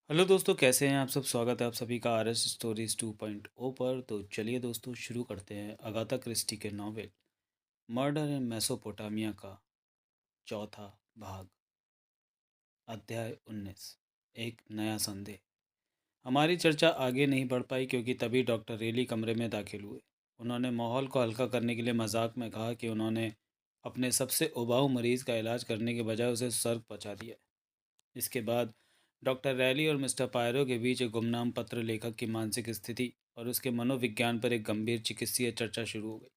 Hello दोस्तों, कैसे हैं आप सब। स्वागत है आप सभी का आर एस स्टोरीज 2.0 पर। तो चलिए दोस्तों, शुरू करते हैं अगाथा क्रिस्टी के नॉवेल मर्डर इन मेसोपोटामिया का चौथा भाग, अध्याय 19, एक नया संदेह। हमारी चर्चा आगे नहीं बढ़ पाई क्योंकि तभी डॉक्टर रेली कमरे में दाखिल हुए। उन्होंने माहौल को हल्का करने के लिए मजाक में कहा कि उन्होंने अपने सबसे उबाऊ मरीज का इलाज करने के बजाय उसे स्वर्ग पहुंचा दिया। इसके बाद डॉक्टर रैली और मिस्टर पायरो के बीच एक गुमनाम पत्र लेखक की मानसिक स्थिति और उसके मनोविज्ञान पर एक गंभीर चिकित्सीय चर्चा शुरू हो गई।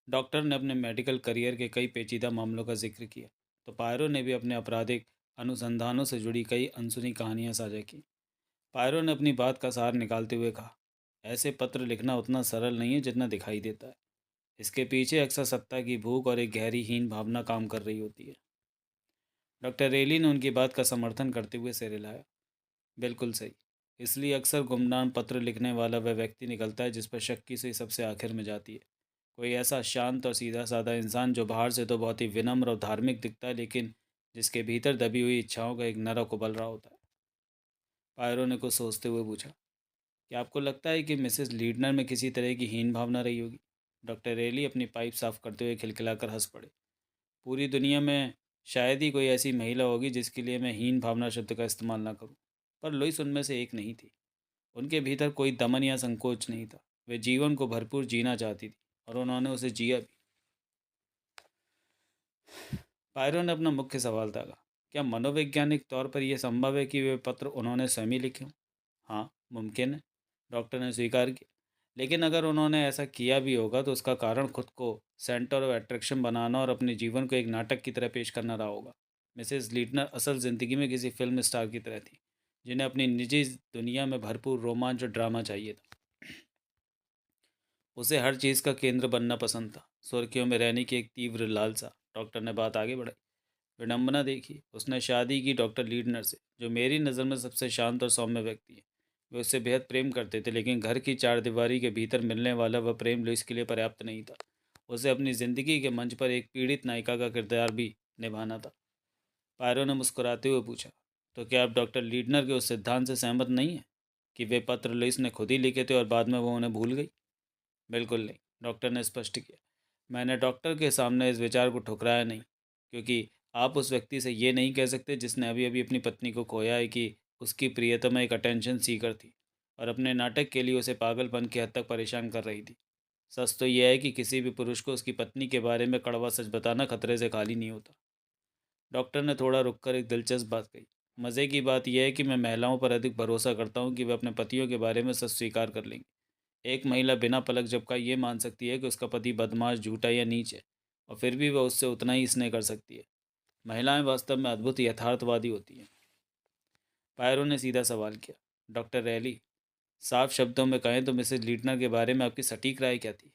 डॉक्टर ने अपने मेडिकल करियर के कई पेचीदा मामलों का जिक्र किया, तो पायरो ने भी अपने आपराधिक अनुसंधानों से जुड़ी कई अनसुनी कहानियां साझा की। पायरो ने अपनी बात का सार निकालते हुए कहा, ऐसे पत्र लिखना उतना सरल नहीं है जितना दिखाई देता है। इसके पीछे अक्सर सत्ता की भूख और एक गहरी हीन भावना काम कर रही होती है। डॉक्टर रेली ने उनकी बात का समर्थन करते हुए सिर हिलाया। बिल्कुल सही। इसलिए अक्सर गुमनाम पत्र लिखने वाला वह व्यक्ति निकलता है जिस पर शक की सुई सबसे आखिर में जाती है। कोई ऐसा शांत और सीधा साधा इंसान जो बाहर से तो बहुत ही विनम्र और धार्मिक दिखता है, लेकिन जिसके भीतर दबी हुई इच्छाओं का एक नरक उबल रहा होता है। पायरो ने कुछ सोचते हुए पूछा, क्या आपको लगता है कि मिसेस लीडनर में किसी तरह की हीन भावना रही होगी? डॉक्टर रेली अपनी पाइप साफ करते हुए खिलखिलाकर हंस पड़े। पूरी दुनिया में शायद ही कोई ऐसी महिला होगी जिसके लिए मैं हीन भावना शब्द का इस्तेमाल ना करूं, पर लुइस उनमें से एक नहीं थी। उनके भीतर कोई दमन या संकोच नहीं था। वे जीवन को भरपूर जीना चाहती थी और उन्होंने उसे जिया भी। पायरो ने अपना मुख्य सवाल दागा, क्या मनोवैज्ञानिक तौर पर यह संभव है कि वे पत्र उन्होंने स्वयं ही लिखे हों? हाँ, मुमकिन है, डॉक्टर ने स्वीकार किया। लेकिन अगर उन्होंने ऐसा किया भी होगा तो उसका कारण खुद को सेंटर ऑफ अट्रैक्शन बनाना और अपने जीवन को एक नाटक की तरह पेश करना रहा होगा। मिसेस लीटनर असल ज़िंदगी में किसी फिल्म स्टार की तरह थी, जिन्हें अपनी निजी दुनिया में भरपूर रोमांच और ड्रामा चाहिए था। उसे हर चीज़ का केंद्र बनना पसंद था, सुर्खियों में रहने की एक तीव्र लालसा। डॉक्टर ने बात आगे बढ़ाई। विडंबना देखी, उसने शादी की डॉक्टर लीडनर से, जो मेरी नज़र में सबसे शांत और सौम्य व्यक्ति है। वे उससे बेहद प्रेम करते थे, लेकिन घर की चार दीवारी के भीतर मिलने वाला वह प्रेम लुइस के लिए पर्याप्त नहीं था। उसे अपनी ज़िंदगी के मंच पर एक पीड़ित नायिका का किरदार भी निभाना था। पायरो ने मुस्कुराते हुए पूछा, तो क्या आप डॉक्टर लीडनर के उस सिद्धांत से सहमत नहीं हैं कि वे पत्र लुइस ने खुद ही लिखे थे और बाद में वो उन्हें भूल गई? बिल्कुल नहीं, डॉक्टर ने स्पष्ट किया। मैंने डॉक्टर के सामने इस विचार को ठुकराया नहीं, क्योंकि आप उस व्यक्ति से ये नहीं कह सकते जिसने अभी अभी अपनी पत्नी को खोया है कि उसकी प्रियतमा एक अटेंशन सीकर थी और अपने नाटक के लिए उसे पागलपन की हद तक परेशान कर रही थी। सच तो यह है कि किसी भी पुरुष को उसकी पत्नी के बारे में कड़वा सच बताना खतरे से खाली नहीं होता। डॉक्टर ने थोड़ा रुककर एक दिलचस्प बात कही। मज़े की बात यह है कि मैं महिलाओं पर अधिक भरोसा करता हूँ कि वे अपने पतियों के बारे में सच स्वीकार कर लेंगी। एक महिला बिना पलक झपकाए ये मान सकती है कि उसका पति बदमाश, झूठा या नीच है, और फिर भी वह उससे उतना ही स्नेह कर सकती है। महिलाएं वास्तव में अद्भुत यथार्थवादी होती हैं। पायरो ने सीधा सवाल किया, डॉक्टर रैली, साफ शब्दों में कहें तो मिसेज लीटनर के बारे में आपकी सटीक राय क्या थी?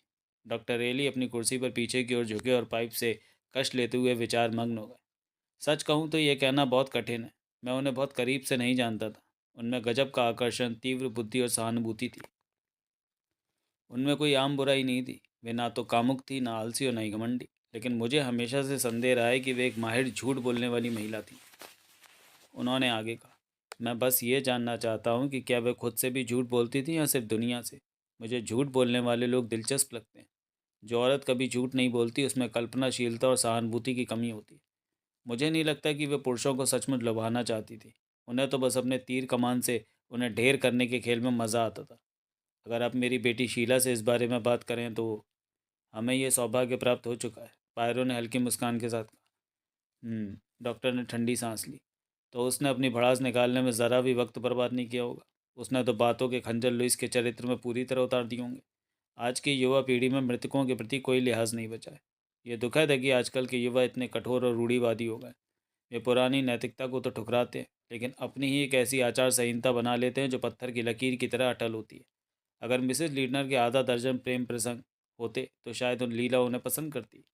डॉक्टर रैली अपनी कुर्सी पर पीछे की ओर झुके और पाइप से कश लेते हुए विचार मग्न हो गए। सच कहूँ तो यह कहना बहुत कठिन है। मैं उन्हें बहुत करीब से नहीं जानता था। उनमें गजब का आकर्षण, तीव्र बुद्धि और सहानुभूति थी। उनमें कोई आम बुराई नहीं थी। वे ना तो कामुक थी, ना आलसी और ना ही घमंडी। लेकिन मुझे हमेशा से संदेह रहा है कि वे एक माहिर झूठ बोलने वाली महिला थी। उन्होंने आगे कहा, मैं बस ये जानना चाहता हूँ कि क्या वे खुद से भी झूठ बोलती थी या सिर्फ दुनिया से? मुझे झूठ बोलने वाले लोग दिलचस्प लगते हैं। जो औरत कभी झूठ नहीं बोलती उसमें कल्पनाशीलता और सहानुभूति की कमी होती है। मुझे नहीं लगता कि वे पुरुषों को सचमुच लुभाना चाहती थी। उन्हें तो बस अपने तीर कमान से उन्हें ढेर करने के खेल में मज़ा आता था। अगर आप मेरी बेटी शीला से इस बारे में बात करें तो हमें यह सौभाग्य प्राप्त हो चुका है, पायरो ने हल्की मुस्कान के साथ कहा। डॉक्टर ने ठंडी सांस ली। तो उसने अपनी भड़ास निकालने में ज़रा भी वक्त बर्बाद नहीं किया होगा। उसने तो बातों के खंजर लुइस के चरित्र में पूरी तरह उतार दिए होंगे। आज की युवा पीढ़ी में मृतकों के प्रति कोई लिहाज नहीं बचा है। ये दुखद है कि आजकल के युवा इतने कठोर और रूढ़िवादी हो गए। वे पुरानी नैतिकता को तो ठुकराते हैं, लेकिन अपनी ही एक ऐसी आचार संहिता बना लेते हैं जो पत्थर की लकीर की तरह अटल होती है। अगर मिसेस लीडनर के आधा दर्जन प्रेम प्रसंग होते तो शायद उन लीला उन्हें पसंद करती।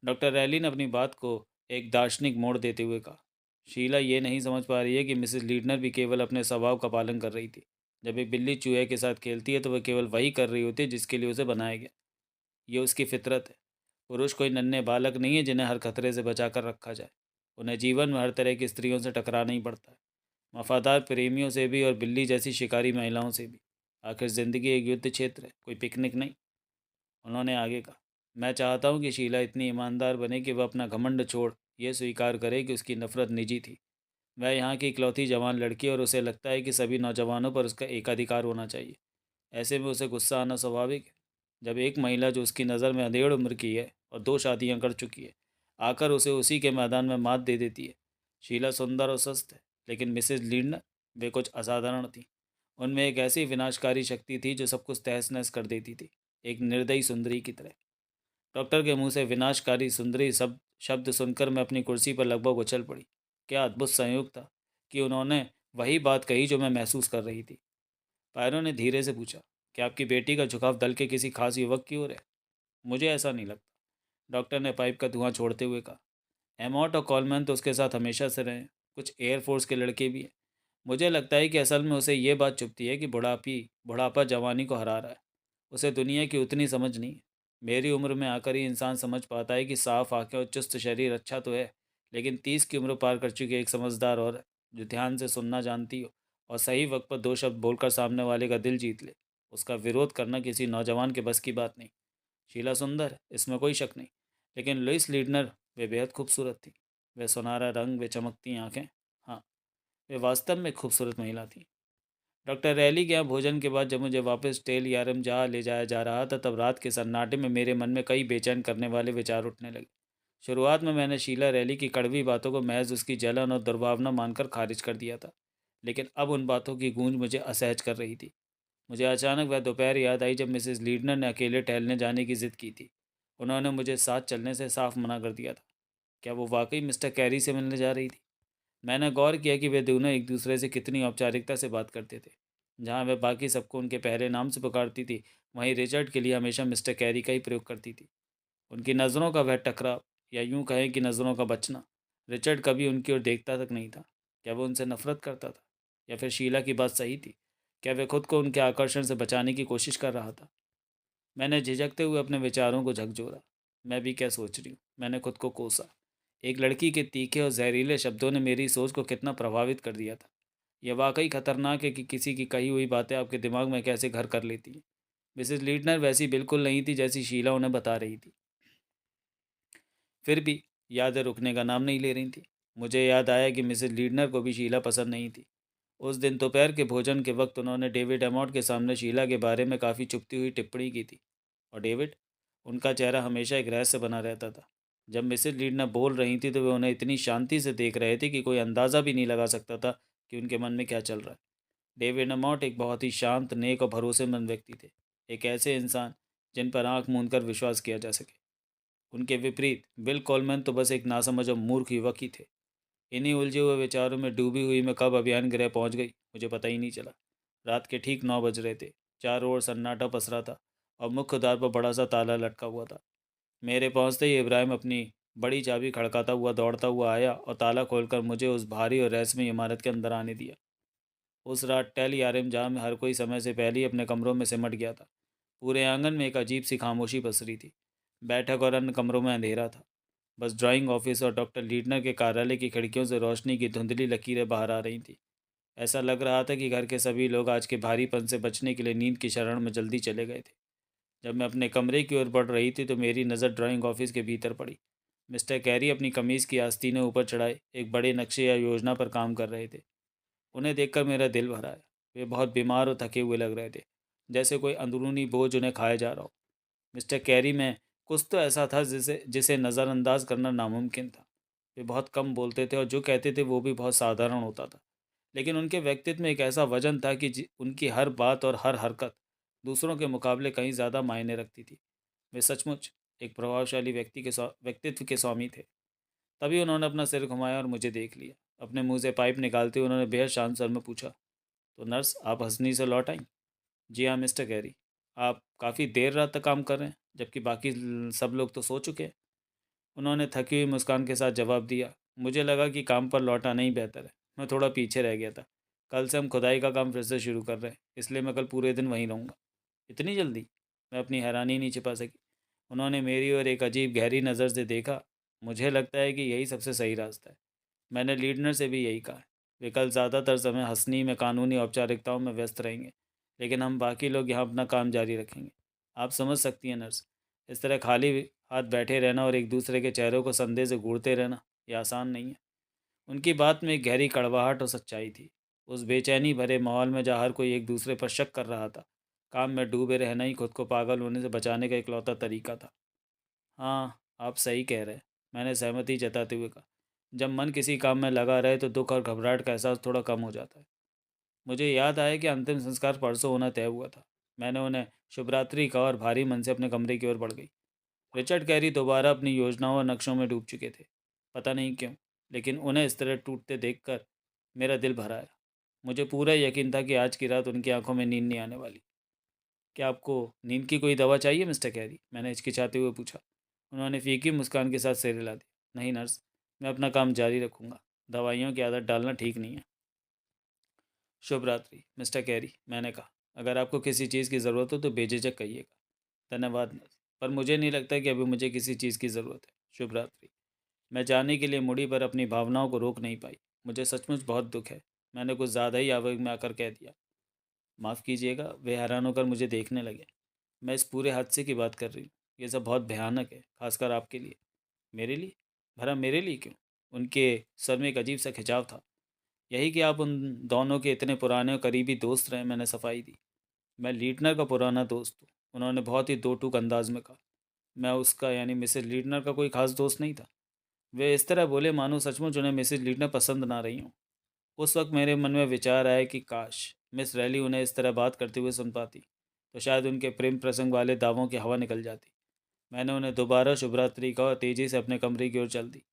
डॉक्टर रैली ने अपनी बात को एक दार्शनिक मोड़ देते हुए कहा, शीला ये नहीं समझ पा रही है कि मिसेस लीडनर भी केवल अपने स्वभाव का पालन कर रही थी। जब एक बिल्ली चूहे के साथ खेलती है तो वह केवल वही कर रही होती है जिसके लिए उसे बनाया गया। ये उसकी फितरत है। पुरुष कोई नन्हे बालक नहीं है जिन्हें हर खतरे से बचा कर रखा जाए। उन्हें जीवन में हर तरह की स्त्रियों से टकराना ही पड़ता है। वफादार प्रेमियों से भी और बिल्ली जैसी शिकारी महिलाओं से भी। आखिर ज़िंदगी एक युद्ध क्षेत्र है, कोई पिकनिक नहीं। उन्होंने आगे कहा, मैं चाहता हूँ कि शीला इतनी ईमानदार बने कि वह अपना घमंड छोड़ ये स्वीकार करे कि उसकी नफ़रत निजी थी। वह यहाँ की इकलौती जवान लड़की है और उसे लगता है कि सभी नौजवानों पर उसका एकाधिकार होना चाहिए। ऐसे में उसे गुस्सा आना स्वाभाविक है। जब एक महिला जो उसकी नज़र में अधेड़ उम्र की है और 2 शादियाँ कर चुकी है, आकर उसे उसी के मैदान में मात दे देती है। शीला सुंदर और स्वस्थ है, लेकिन मिसेज लीडनर, वे कुछ असाधारण थी। उनमें एक ऐसी विनाशकारी शक्ति थी जो सब कुछ तहस नहस कर देती थी, एक निर्दयी सुंदरी की तरह। डॉक्टर के मुंह से विनाशकारी सुंदरी शब्द शब्द सुनकर मैं अपनी कुर्सी पर लगभग उछल पड़ी। क्या अद्भुत संयोग था कि उन्होंने वही बात कही जो मैं महसूस कर रही थी। पायरों ने धीरे से पूछा, क्या आपकी बेटी का झुकाव दल के किसी खास युवक की ओर है? मुझे ऐसा नहीं लगता, डॉक्टर ने पाइप का धुआं छोड़ते हुए कहा। एमॉट और कॉलमैन तो उसके साथ हमेशा से रहे हैं, कुछ एयरफोर्स के लड़के भी हैं। मुझे लगता है कि असल में उसे ये बात चुभती है कि बुढ़ापा जवानी को हरा रहा है। उसे दुनिया की उतनी समझ नहीं है। मेरी उम्र में आकर ही इंसान समझ पाता है कि साफ आंखें और चुस्त शरीर अच्छा तो है, लेकिन 30 की उम्र पार कर चुकी एक समझदार औरत जो ध्यान से सुनना जानती हो और सही वक्त पर 2 शब्द बोलकर सामने वाले का दिल जीत ले, उसका विरोध करना किसी नौजवान के बस की बात नहीं। शीला सुंदर है, इसमें कोई शक नहीं, लेकिन लुइस लीडनर, वे बेहद खूबसूरत थी। वे सुनहरा रंग, वे चमकती आंखें, हाँ, वे वास्तव में खूबसूरत महिला थी। डॉक्टर रैली के यहाँ भोजन के बाद जब मुझे वापस टेल यारम जहाँ ले जाया जा रहा था, तब रात के सन्नाटे में मेरे मन में कई बेचैन करने वाले विचार उठने लगे। शुरुआत में मैंने शीला रैली की कड़वी बातों को महज उसकी जलन और दुर्भावना मानकर खारिज कर दिया था, लेकिन अब उन बातों की गूंज मुझे असहज कर रही थी। मुझे अचानक वह दोपहर याद आई जब मिसेस लीडनर ने अकेले टहलने जाने की जिद की थी। उन्होंने मुझे साथ चलने से साफ मना कर दिया था। क्या वो वाकई मिस्टर कैरी से मिलने जा रही थी? मैंने गौर किया कि वे दोनों एक दूसरे से कितनी औपचारिकता से बात करते थे। जहाँ वह बाकी सबको उनके पहले नाम से पुकारती थी, वहीं रिचर्ड के लिए हमेशा मिस्टर कैरी का ही प्रयोग करती थी। उनकी नज़रों का वह टकराव, या यूं कहें कि नज़रों का बचना, रिचर्ड कभी उनकी ओर देखता तक नहीं था। क्या वो उनसे नफरत करता था, या फिर शीला की बात सही थी? क्या वह खुद को उनके आकर्षण से बचाने की कोशिश कर रहा था? मैंने झिझकते हुए अपने विचारों को झकझोरा। मैं भी क्या सोच रही हूँ, मैंने खुद को कोसा। एक लड़की के तीखे और जहरीले शब्दों ने मेरी सोच को कितना प्रभावित कर दिया था। यह वाकई खतरनाक है कि किसी की कही हुई बातें आपके दिमाग में कैसे घर कर लेती हैं। मिसेस लीडनर वैसी बिल्कुल नहीं थी जैसी शीला उन्हें बता रही थी। फिर भी यादें रुकने का नाम नहीं ले रही थी। मुझे याद आया कि मिसेस लीडनर को भी शीला पसंद नहीं थी। उस दिन दोपहर के भोजन के वक्त उन्होंने डेविड एमॉट के सामने शीला के बारे में काफ़ी चुभती हुई टिप्पणी की थी। और डेविड, उनका चेहरा हमेशा एक रहस्य बना रहता था। जब मिसेस लीडनर बोल रही थी तो वे उन्हें इतनी शांति से देख रहे थे कि कोई अंदाज़ा भी नहीं लगा सकता था कि उनके मन में क्या चल रहा है। डेविड एमॉट एक बहुत ही शांत, नेक और भरोसेमंद व्यक्ति थे। एक ऐसे इंसान जिन पर आंख मूंद कर विश्वास किया जा सके। उनके विपरीत बिल कॉलमैन तो बस एक नासमझ और मूर्ख युवक ही थे। इन्हीं उलझे हुए विचारों में डूबी हुई मैं कब अभियान गृह पहुंच गई, मुझे पता ही नहीं चला। रात के ठीक 9 बज रहे थे। चारों ओर सन्नाटा पसरा था और मुख्य द्वार पर बड़ा सा ताला लटका हुआ था। मेरे पहुंचते ही इब्राहिम अपनी बड़ी चाबी खड़काता हुआ दौड़ता हुआ आया और ताला खोलकर मुझे उस भारी और रहस्यमय इमारत के अंदर आने दिया। उस रात टेल यारिम जहाँ में हर कोई समय से पहले ही अपने कमरों में सिमट गया था। पूरे आंगन में एक अजीब सी खामोशी पसरी थी। बैठक और अन्य कमरों में अंधेरा था। बस ड्राइंग ऑफिस और डॉक्टर लीडनर के कार्यालय की खिड़कियों से रोशनी की धुंधली लकीरें बाहर आ रही थीं। ऐसा लग रहा था कि घर के सभी लोग आज के भारीपन से बचने के लिए नींद की शरण में जल्दी चले गए थे। जब मैं अपने कमरे की ओर बढ़ रही थी तो मेरी नज़र ड्राइंग ऑफिस के भीतर पड़ी। मिस्टर कैरी अपनी कमीज़ की आस्तीनें ऊपर चढ़ाए एक बड़े नक्शे या योजना पर काम कर रहे थे। उन्हें देखकर मेरा दिल भर आया। वे बहुत बीमार और थके हुए लग रहे थे, जैसे कोई अंदरूनी बोझ उन्हें खाया जा रहा हो। मिस्टर कैरी में कुछ तो ऐसा था जिसे जिसे नज़रअंदाज करना नामुमकिन था। वे बहुत कम बोलते थे और जो कहते थे वो भी बहुत साधारण होता था, लेकिन उनके व्यक्तित्व में एक ऐसा वजन था कि उनकी हर बात और हर हरकत दूसरों के मुकाबले कहीं ज़्यादा मायने रखती थी। वे सचमुच एक प्रभावशाली व्यक्तित्व के स्वामी थे। तभी उन्होंने अपना सिर घुमाया और मुझे देख लिया। अपने मुंह से पाइप निकालते हुए उन्होंने बेहद शांत स्वर में पूछा, तो नर्स, आप हंसनी से लौट आई? जी हाँ मिस्टर कैरी। आप काफ़ी देर रात तक काम कर रहे हैं, जबकि बाकी सब लोग तो सो चुके हैं। उन्होंने थकी हुई मुस्कान के साथ जवाब दिया, मुझे लगा कि काम पर लौट आना ही बेहतर है। मैं थोड़ा पीछे रह गया था। कल से हम खुदाई का काम फिर से शुरू कर रहे हैं, इसलिए मैं कल पूरे दिन वहीं रहूँगा। इतनी जल्दी? मैं अपनी हैरानी नहीं छिपा सकी। उन्होंने मेरी ओर एक अजीब गहरी नज़र से देखा। मुझे लगता है कि यही सबसे सही रास्ता है। मैंने लीडनर से भी यही कहा है। वे कल ज़्यादातर समय हंसनी में कानूनी औपचारिकताओं में व्यस्त रहेंगे, लेकिन हम बाकी लोग यहाँ अपना काम जारी रखेंगे। आप समझ सकती हैं नर्स, इस तरह खाली हाथ बैठे रहना और एक दूसरे के चेहरों को संदेह से घूरते रहना, ये आसान नहीं है। उनकी बात में एक गहरी कड़वाहट और सच्चाई थी। उस बेचैनी भरे माहौल में जहाँ हर कोई एक दूसरे पर शक कर रहा था, काम में डूबे रहना ही खुद को पागल होने से बचाने का इकलौता तरीका था। हाँ, आप सही कह रहे हैं, मैंने सहमति जताते हुए कहा। जब मन किसी काम में लगा रहे तो दुख और घबराहट का एहसास थोड़ा कम हो जाता है। मुझे याद आया कि अंतिम संस्कार परसों होना तय हुआ था। मैंने उन्हें शुभरात्रि कहा और भारी मन से अपने कमरे की ओर बढ़ गई। रिचर्ड कैरी दोबारा अपनी योजनाओं और नक्शों में डूब चुके थे। पता नहीं क्यों, लेकिन उन्हें इस तरह टूटते देखकर मेरा दिल भर आया। मुझे पूरा यकीन था कि आज की रात उनकी आंखों में नींद नहीं आने वाली। क्या आपको नींद की कोई दवा चाहिए मिस्टर कैरी? मैंने हिचकिचाते हुए पूछा। उन्होंने फीकी मुस्कान के साथ सिर हिला दिया। नहीं नर्स, मैं अपना काम जारी रखूंगा। दवाइयों की आदत डालना ठीक नहीं है। शुभ रात्रि मिस्टर कैरी, मैंने कहा। अगर आपको किसी चीज़ की ज़रूरत हो तो बेझिझक कहिएगा। धन्यवाद नर्स, पर मुझे नहीं लगता कि अभी मुझे किसी चीज़ की ज़रूरत है। शुभ रात्रि। मैं जाने के लिए मुड़ी पर अपनी भावनाओं को रोक नहीं पाई। मुझे सचमुच बहुत दुख है। मैंने कुछ ज़्यादा ही आवेग में आकर कह दिया। माफ़ कीजिएगा। वे हैरान होकर मुझे देखने लगे। मैं इस पूरे हादसे की बात कर रही हूँ। ये सब बहुत भयानक है, खासकर आपके लिए। मेरे लिए? भला मेरे लिए क्यों? उनके सर में एक अजीब सा खिंचाव था। यही कि आप उन दोनों के इतने पुराने और करीबी दोस्त रहे। मैंने सफाई दी। मैं लीटनर का पुराना दोस्त हूँ। उन्होंने बहुत ही दो टूक अंदाज में कहा। मैं उसका यानी मिसेज लीटनर का कोई खास दोस्त नहीं था। वे इस तरह बोले मानो सचमुच उन्हें मिसेज लीटनर पसंद ना रही हूँ। उस वक्त मेरे मन में विचार आया कि काश मिस रैली उन्हें इस तरह बात करते हुए सुन पाती, तो शायद उनके प्रेम प्रसंग वाले दावों की हवा निकल जाती। मैंने उन्हें दोबारा शुभरात्रि कहा और तेज़ी से अपने कमरे की ओर चल दी।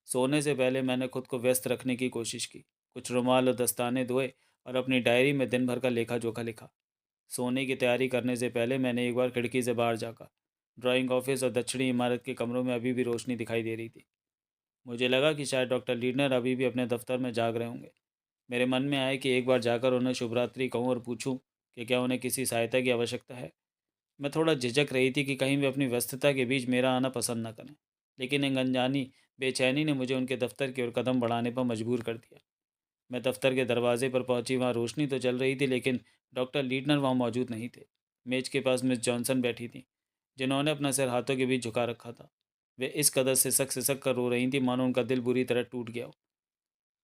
सोने से पहले मैंने खुद को व्यस्त रखने की कोशिश की। कुछ रुमाल और दस्ताने धोए और अपनी डायरी में दिन भर का लेखा जोखा लिखा। सोने की तैयारी करने से पहले मैंने एक बार खिड़की से बाहर झाँका। ड्राइंग ऑफिस और दक्षिणी इमारत के कमरों में अभी भी रोशनी दिखाई दे रही थी। मुझे लगा कि शायद डॉक्टर लीडनर अभी भी अपने दफ्तर में जाग रहे होंगे। मेरे मन में आया कि एक बार जाकर उन्हें शुभरात्रि कहूँ और पूछूं कि क्या उन्हें किसी सहायता की आवश्यकता है। मैं थोड़ा झिझक रही थी कि कहीं वे अपनी व्यस्तता के बीच मेरा आना पसंद न करें, लेकिन एक अनजानी बेचैनी ने मुझे उनके दफ्तर की ओर कदम बढ़ाने पर मजबूर कर दिया। मैं दफ्तर के दरवाजे पर पहुंची। वहाँ रोशनी तो चल रही थी, लेकिन डॉक्टर लीडनर वहाँ मौजूद नहीं थे। मेज के पास मिस जॉनसन बैठी थी, जिन्होंने अपना सिर हाथों के बीच झुका रखा था। वे इस कदर सिसक कर रो रही थी मानो उनका दिल बुरी तरह टूट गया हो।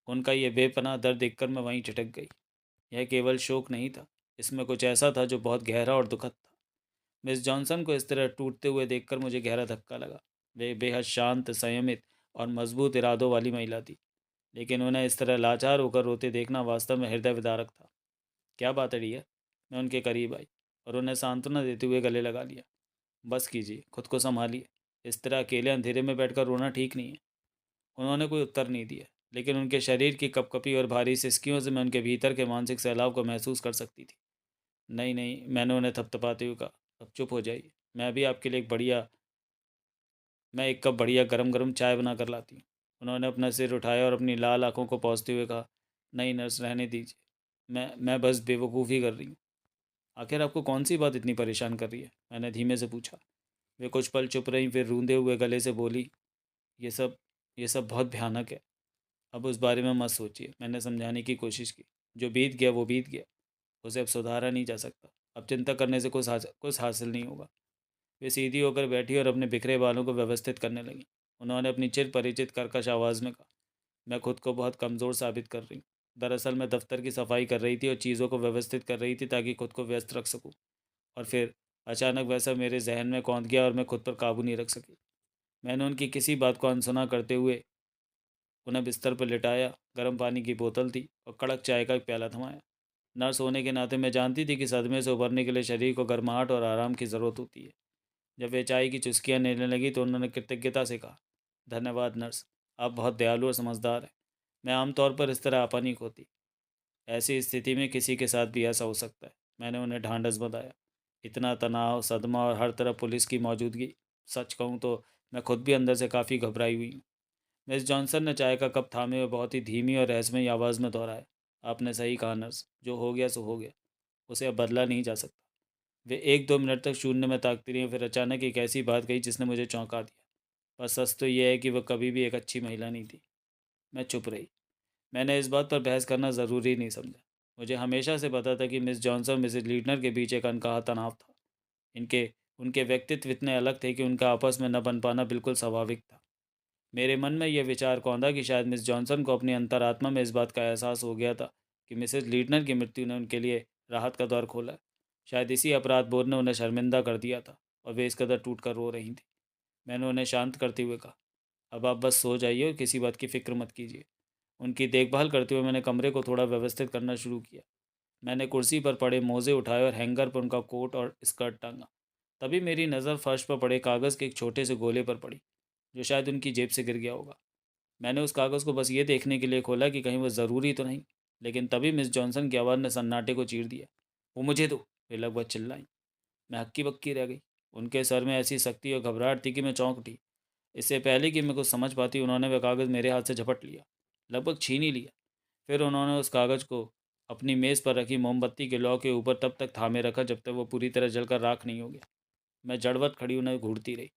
उनका ये बेपनाह दर्द देखकर मैं वहीं ठिठक गई। यह केवल शोक नहीं था, इसमें कुछ ऐसा था जो बहुत गहरा और दुखद था। मिस जॉनसन को इस तरह टूटते हुए देखकर मुझे गहरा धक्का लगा। वे बेहद शांत, संयमित और मजबूत इरादों वाली महिला थी, लेकिन उन्हें इस तरह लाचार होकर रोते देखना वास्तव में हृदय विदारक था। क्या बात है डियर? मैं उनके करीब आई और उन्हें सांत्वना देते हुए गले लगा लिया। बस कीजिए, खुद को संभालिए। इस तरह अकेले अंधेरे में बैठकर रोना ठीक नहीं है। उन्होंने कोई उत्तर नहीं दिया, लेकिन उनके शरीर की कपकपी और भारी सिसकियों से मैं उनके भीतर के मानसिक सैलाब को महसूस कर सकती थी। नहीं नहीं, मैंने उन्हें थपथपाते हुए कहा। अब चुप हो जाइए। मैं अभी आपके लिए एक कप बढ़िया गरम गरम चाय बना कर लाती हूँ। उन्होंने अपना सिर उठाया और अपनी लाल आंखों को पोंछते हुए कहा। नहीं नर्स, रहने दीजिए। मैं बस बेवकूफ़ी कर रही हूँ। आखिर आपको कौन सी बात इतनी परेशान कर रही है? मैंने धीमे से पूछा। वे कुछ पल चुप रहीं, फिर रूंधे हुए गले से बोली। ये सब ये सब बहुत भयानक है। अब उस बारे में मत सोचिए। मैंने समझाने की कोशिश की। जो बीत गया वो बीत गया। उसे अब सुधारा नहीं जा सकता। अब चिंता करने से कुछ हासिल नहीं होगा। वे सीधी होकर बैठी और अपने बिखरे बालों को व्यवस्थित करने लगी। उन्होंने अपनी चिर परिचित कर्कश आवाज़ में कहा। मैं खुद को बहुत कमज़ोर साबित कर रही हूँ। दरअसल मैं दफ्तर की सफाई कर रही थी और चीज़ों को व्यवस्थित कर रही थी ताकि खुद को व्यस्त रख सकूँ। और फिर अचानक वैसा मेरे जहन में कौंध गया और मैं खुद पर काबू नहीं रख सकी। मैंने उनकी किसी बात को अनसुना करते हुए उन्हें बिस्तर पर लिटाया। गर्म पानी की बोतल थी और कड़क चाय का एक प्याला थमाया। नर्स होने के नाते मैं जानती थी कि सदमे से उभरने के लिए शरीर को गर्माहट और आराम की ज़रूरत होती है। जब वे चाय की चुस्कियाँ लेने लगी तो उन्होंने कृतज्ञता से कहा। धन्यवाद नर्स, आप बहुत दयालु और समझदार हैं। मैं आमतौर पर इस तरह आपा नहीं खोती। ऐसी स्थिति में किसी के साथ भी ऐसा हो सकता है। मैंने उन्हें ढांढस बंधाया। इतना तनाव, सदमा और हर तरफ पुलिस की मौजूदगी। सच कहूँ तो मैं खुद भी अंदर से काफ़ी घबराई हुई हूँ। मिस जॉनसन ने चाय का कप थामे हुए बहुत ही धीमी और रहस्यमयी आवाज़ में दोहराया। आपने सही कहा नर्स, जो हो गया सो हो गया। उसे अब बदला नहीं जा सकता। वे 1-2 मिनट तक शून्य में ताकती रहीं, फिर अचानक एक ऐसी बात कही जिसने मुझे चौंका दिया। पर सच तो यह है कि वह कभी भी एक अच्छी महिला नहीं थी। मैं चुप रही। मैंने इस बात पर बहस करना ज़रूरी नहीं समझा। मुझे हमेशा से पता था कि मिस जॉनसन और मिसेज लीडनर के बीच एक अनकहा तनाव था। इनके उनके व्यक्तित्व इतने अलग थे कि उनका आपस में न बन पाना बिल्कुल स्वाभाविक था। मेरे मन में यह विचार कौंधा कि शायद मिस जॉनसन को अपनी अंतरात्मा में इस बात का एहसास हो गया था कि मिसेज लीडनर की मृत्यु ने उनके लिए राहत का द्वार खोला है। शायद इसी अपराध बोध ने उन्हें शर्मिंदा कर दिया था और वे इस कदर टूट कर रो रही थी। मैंने उन्हें शांत करते हुए कहा, अब आप बस सो जाइए और किसी बात की फ़िक्र मत कीजिए। उनकी देखभाल करते हुए मैंने कमरे को थोड़ा व्यवस्थित करना शुरू किया। मैंने कुर्सी पर पड़े मोज़े उठाए और हैंगर पर उनका कोट और स्कर्ट टांगा। तभी मेरी नज़र फर्श पर पड़े कागज़ के एक छोटे से गोले पर पड़ी, जो शायद उनकी जेब से गिर गया होगा। मैंने उस कागज़ को बस ये देखने के लिए खोला कि कहीं वो ज़रूरी तो नहीं, लेकिन तभी मिस जॉनसन की आवाज़ ने सन्नाटे को चीर दिया। वो मुझे दो, वे लगभग चिल्लाई। मैं हक्की-बक्की रह गई। उनके सर में ऐसी सख्ती और घबराहट थी कि मैं चौंक उठी। इससे पहले कि मैं कुछ समझ पाती, उन्होंने वह कागज़ मेरे हाथ से झपट लिया, लगभग छीन ही लिया। फिर उन्होंने उस कागज़ को अपनी मेज़ पर रखी मोमबत्ती के लौ के ऊपर तब तक थामे रखा जब तक वो पूरी तरह जलकर राख नहीं हो गया। मैं जड़वत खड़ी उन्हें घूरती रही।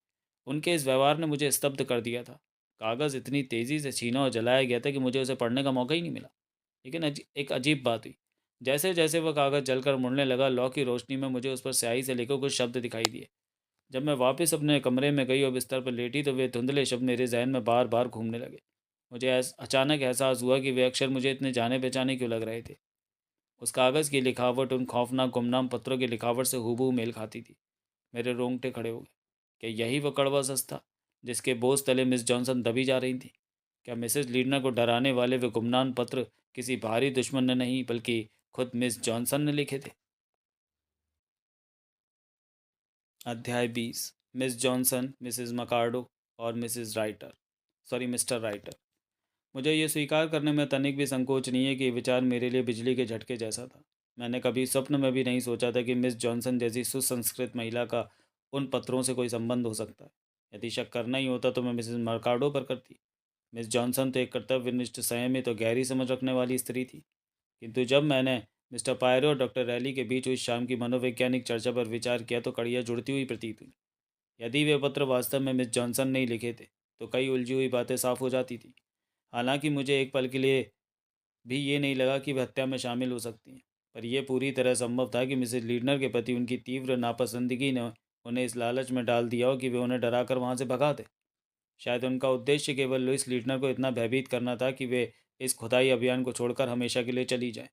उनके इस व्यवहार ने मुझे स्तब्ध कर दिया था। कागज़ इतनी तेज़ी से छीना और जलाया गया था कि मुझे उसे पढ़ने का मौका ही नहीं मिला। लेकिन एक अजीब बात हुई। जैसे जैसे वह कागज़ जलकर मुड़ने लगा, लौ की रोशनी में मुझे उस पर स्याही से लिखे कुछ शब्द दिखाई दिए। जब मैं वापस अपने कमरे में गई और बिस्तर पर लेटी तो वे धुंधले शब्द मेरे जहन में बार बार घूमने लगे। मुझे अचानक एहसास हुआ कि वे अक्षर मुझे इतने जाने पहचाने क्यों लग रहे थे। उस कागज़ की लिखावट उन खौफनाक गुमनाम पत्रों की लिखावट से हूबहू मेल खाती थी। मेरे रोंगटे खड़े हो गए। क्या यही वो कड़वा सच था जिसके बोझ तले मिस जॉनसन दबी जा रही थी? क्या मिसेज लीडना को डराने वाले वे गुमनाम पत्र किसी बाहरी दुश्मन ने नहीं बल्कि खुद मिस जॉनसन ने लिखे थे? अध्याय 20। मिस जॉनसन, मिसेस मकार्डो और मिस्टर राइटर। मुझे ये स्वीकार करने में तनिक भी संकोच नहीं है कि ये विचार मेरे लिए बिजली के झटके जैसा था। मैंने कभी स्वप्न में भी नहीं सोचा था कि मिस जॉनसन जैसी सुसंस्कृत महिला का उन पत्रों से कोई संबंध हो सकता है। यदि शक करना ही होता तो मैं मिसेस मर्काडो पर करती। मिस जॉनसन तो एक कर्तव्यनिष्ठ, संयमित और गहरी समझ रखने वाली स्त्री थी। किंतु जब मैंने मिस्टर पायरो और डॉक्टर रैली के बीच हुई शाम की मनोवैज्ञानिक चर्चा पर विचार किया तो कड़ियाँ जुड़ती हुई प्रतीत हुई। यदि वे पत्र वास्तव में मिस जॉनसन ने ही लिखे थे तो कई उलझी हुई बातें साफ हो जाती थी। हालांकि मुझे एक पल के लिए भी ये नहीं लगा कि वे हत्या में शामिल हो सकती हैं, पर यह पूरी तरह संभव था कि मिसेज लीडनर के प्रति उनकी तीव्र नापसंदगी ने उन्हें इस लालच में डाल दिया हो कि वे उन्हें डराकर वहां से भगा दें। शायद उनका उद्देश्य केवल लुइस लीडनर को इतना भयभीत करना था कि वे इस खुदाई अभियान को छोड़कर हमेशा के लिए चली जाएं।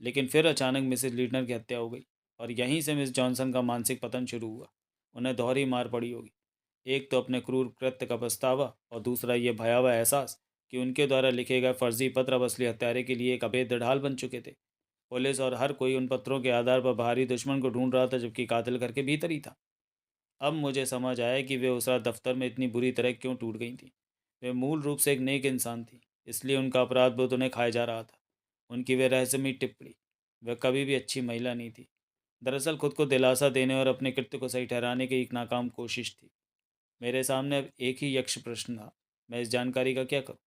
लेकिन फिर अचानक मिसेज लीडनर की हत्या हो गई और यहीं से मिस जॉनसन का मानसिक पतन शुरू हुआ। उन्हें दोहरी मार पड़ी होगी। एक तो अपने क्रूर कृत्य का पछतावा और दूसरा ये भयावह एहसास कि उनके द्वारा लिखे गए फर्जी पत्र अब असली हत्यारे के लिए एक अभेद्य ढाल बन चुके थे। पुलिस और हर कोई उन पत्रों के आधार पर बाहरी दुश्मन को ढूंढ रहा था, जबकि कातिल घर के भीतर ही था। अब मुझे समझ आया कि वे उस रात दफ्तर में इतनी बुरी तरह क्यों टूट गई थी। वे मूल रूप से एक नेक इंसान थी, इसलिए उनका अपराध बोध उन्हें खाया जा रहा था। उनकी वे रहस्यमयी टिप्पणी, वह कभी भी अच्छी महिला नहीं थी, दरअसल खुद को दिलासा देने और अपने कृत्य को सही ठहराने की एक नाकाम कोशिश थी। मेरे सामने अब एक ही यक्ष प्रश्न था, मैं इस जानकारी का क्या करूं?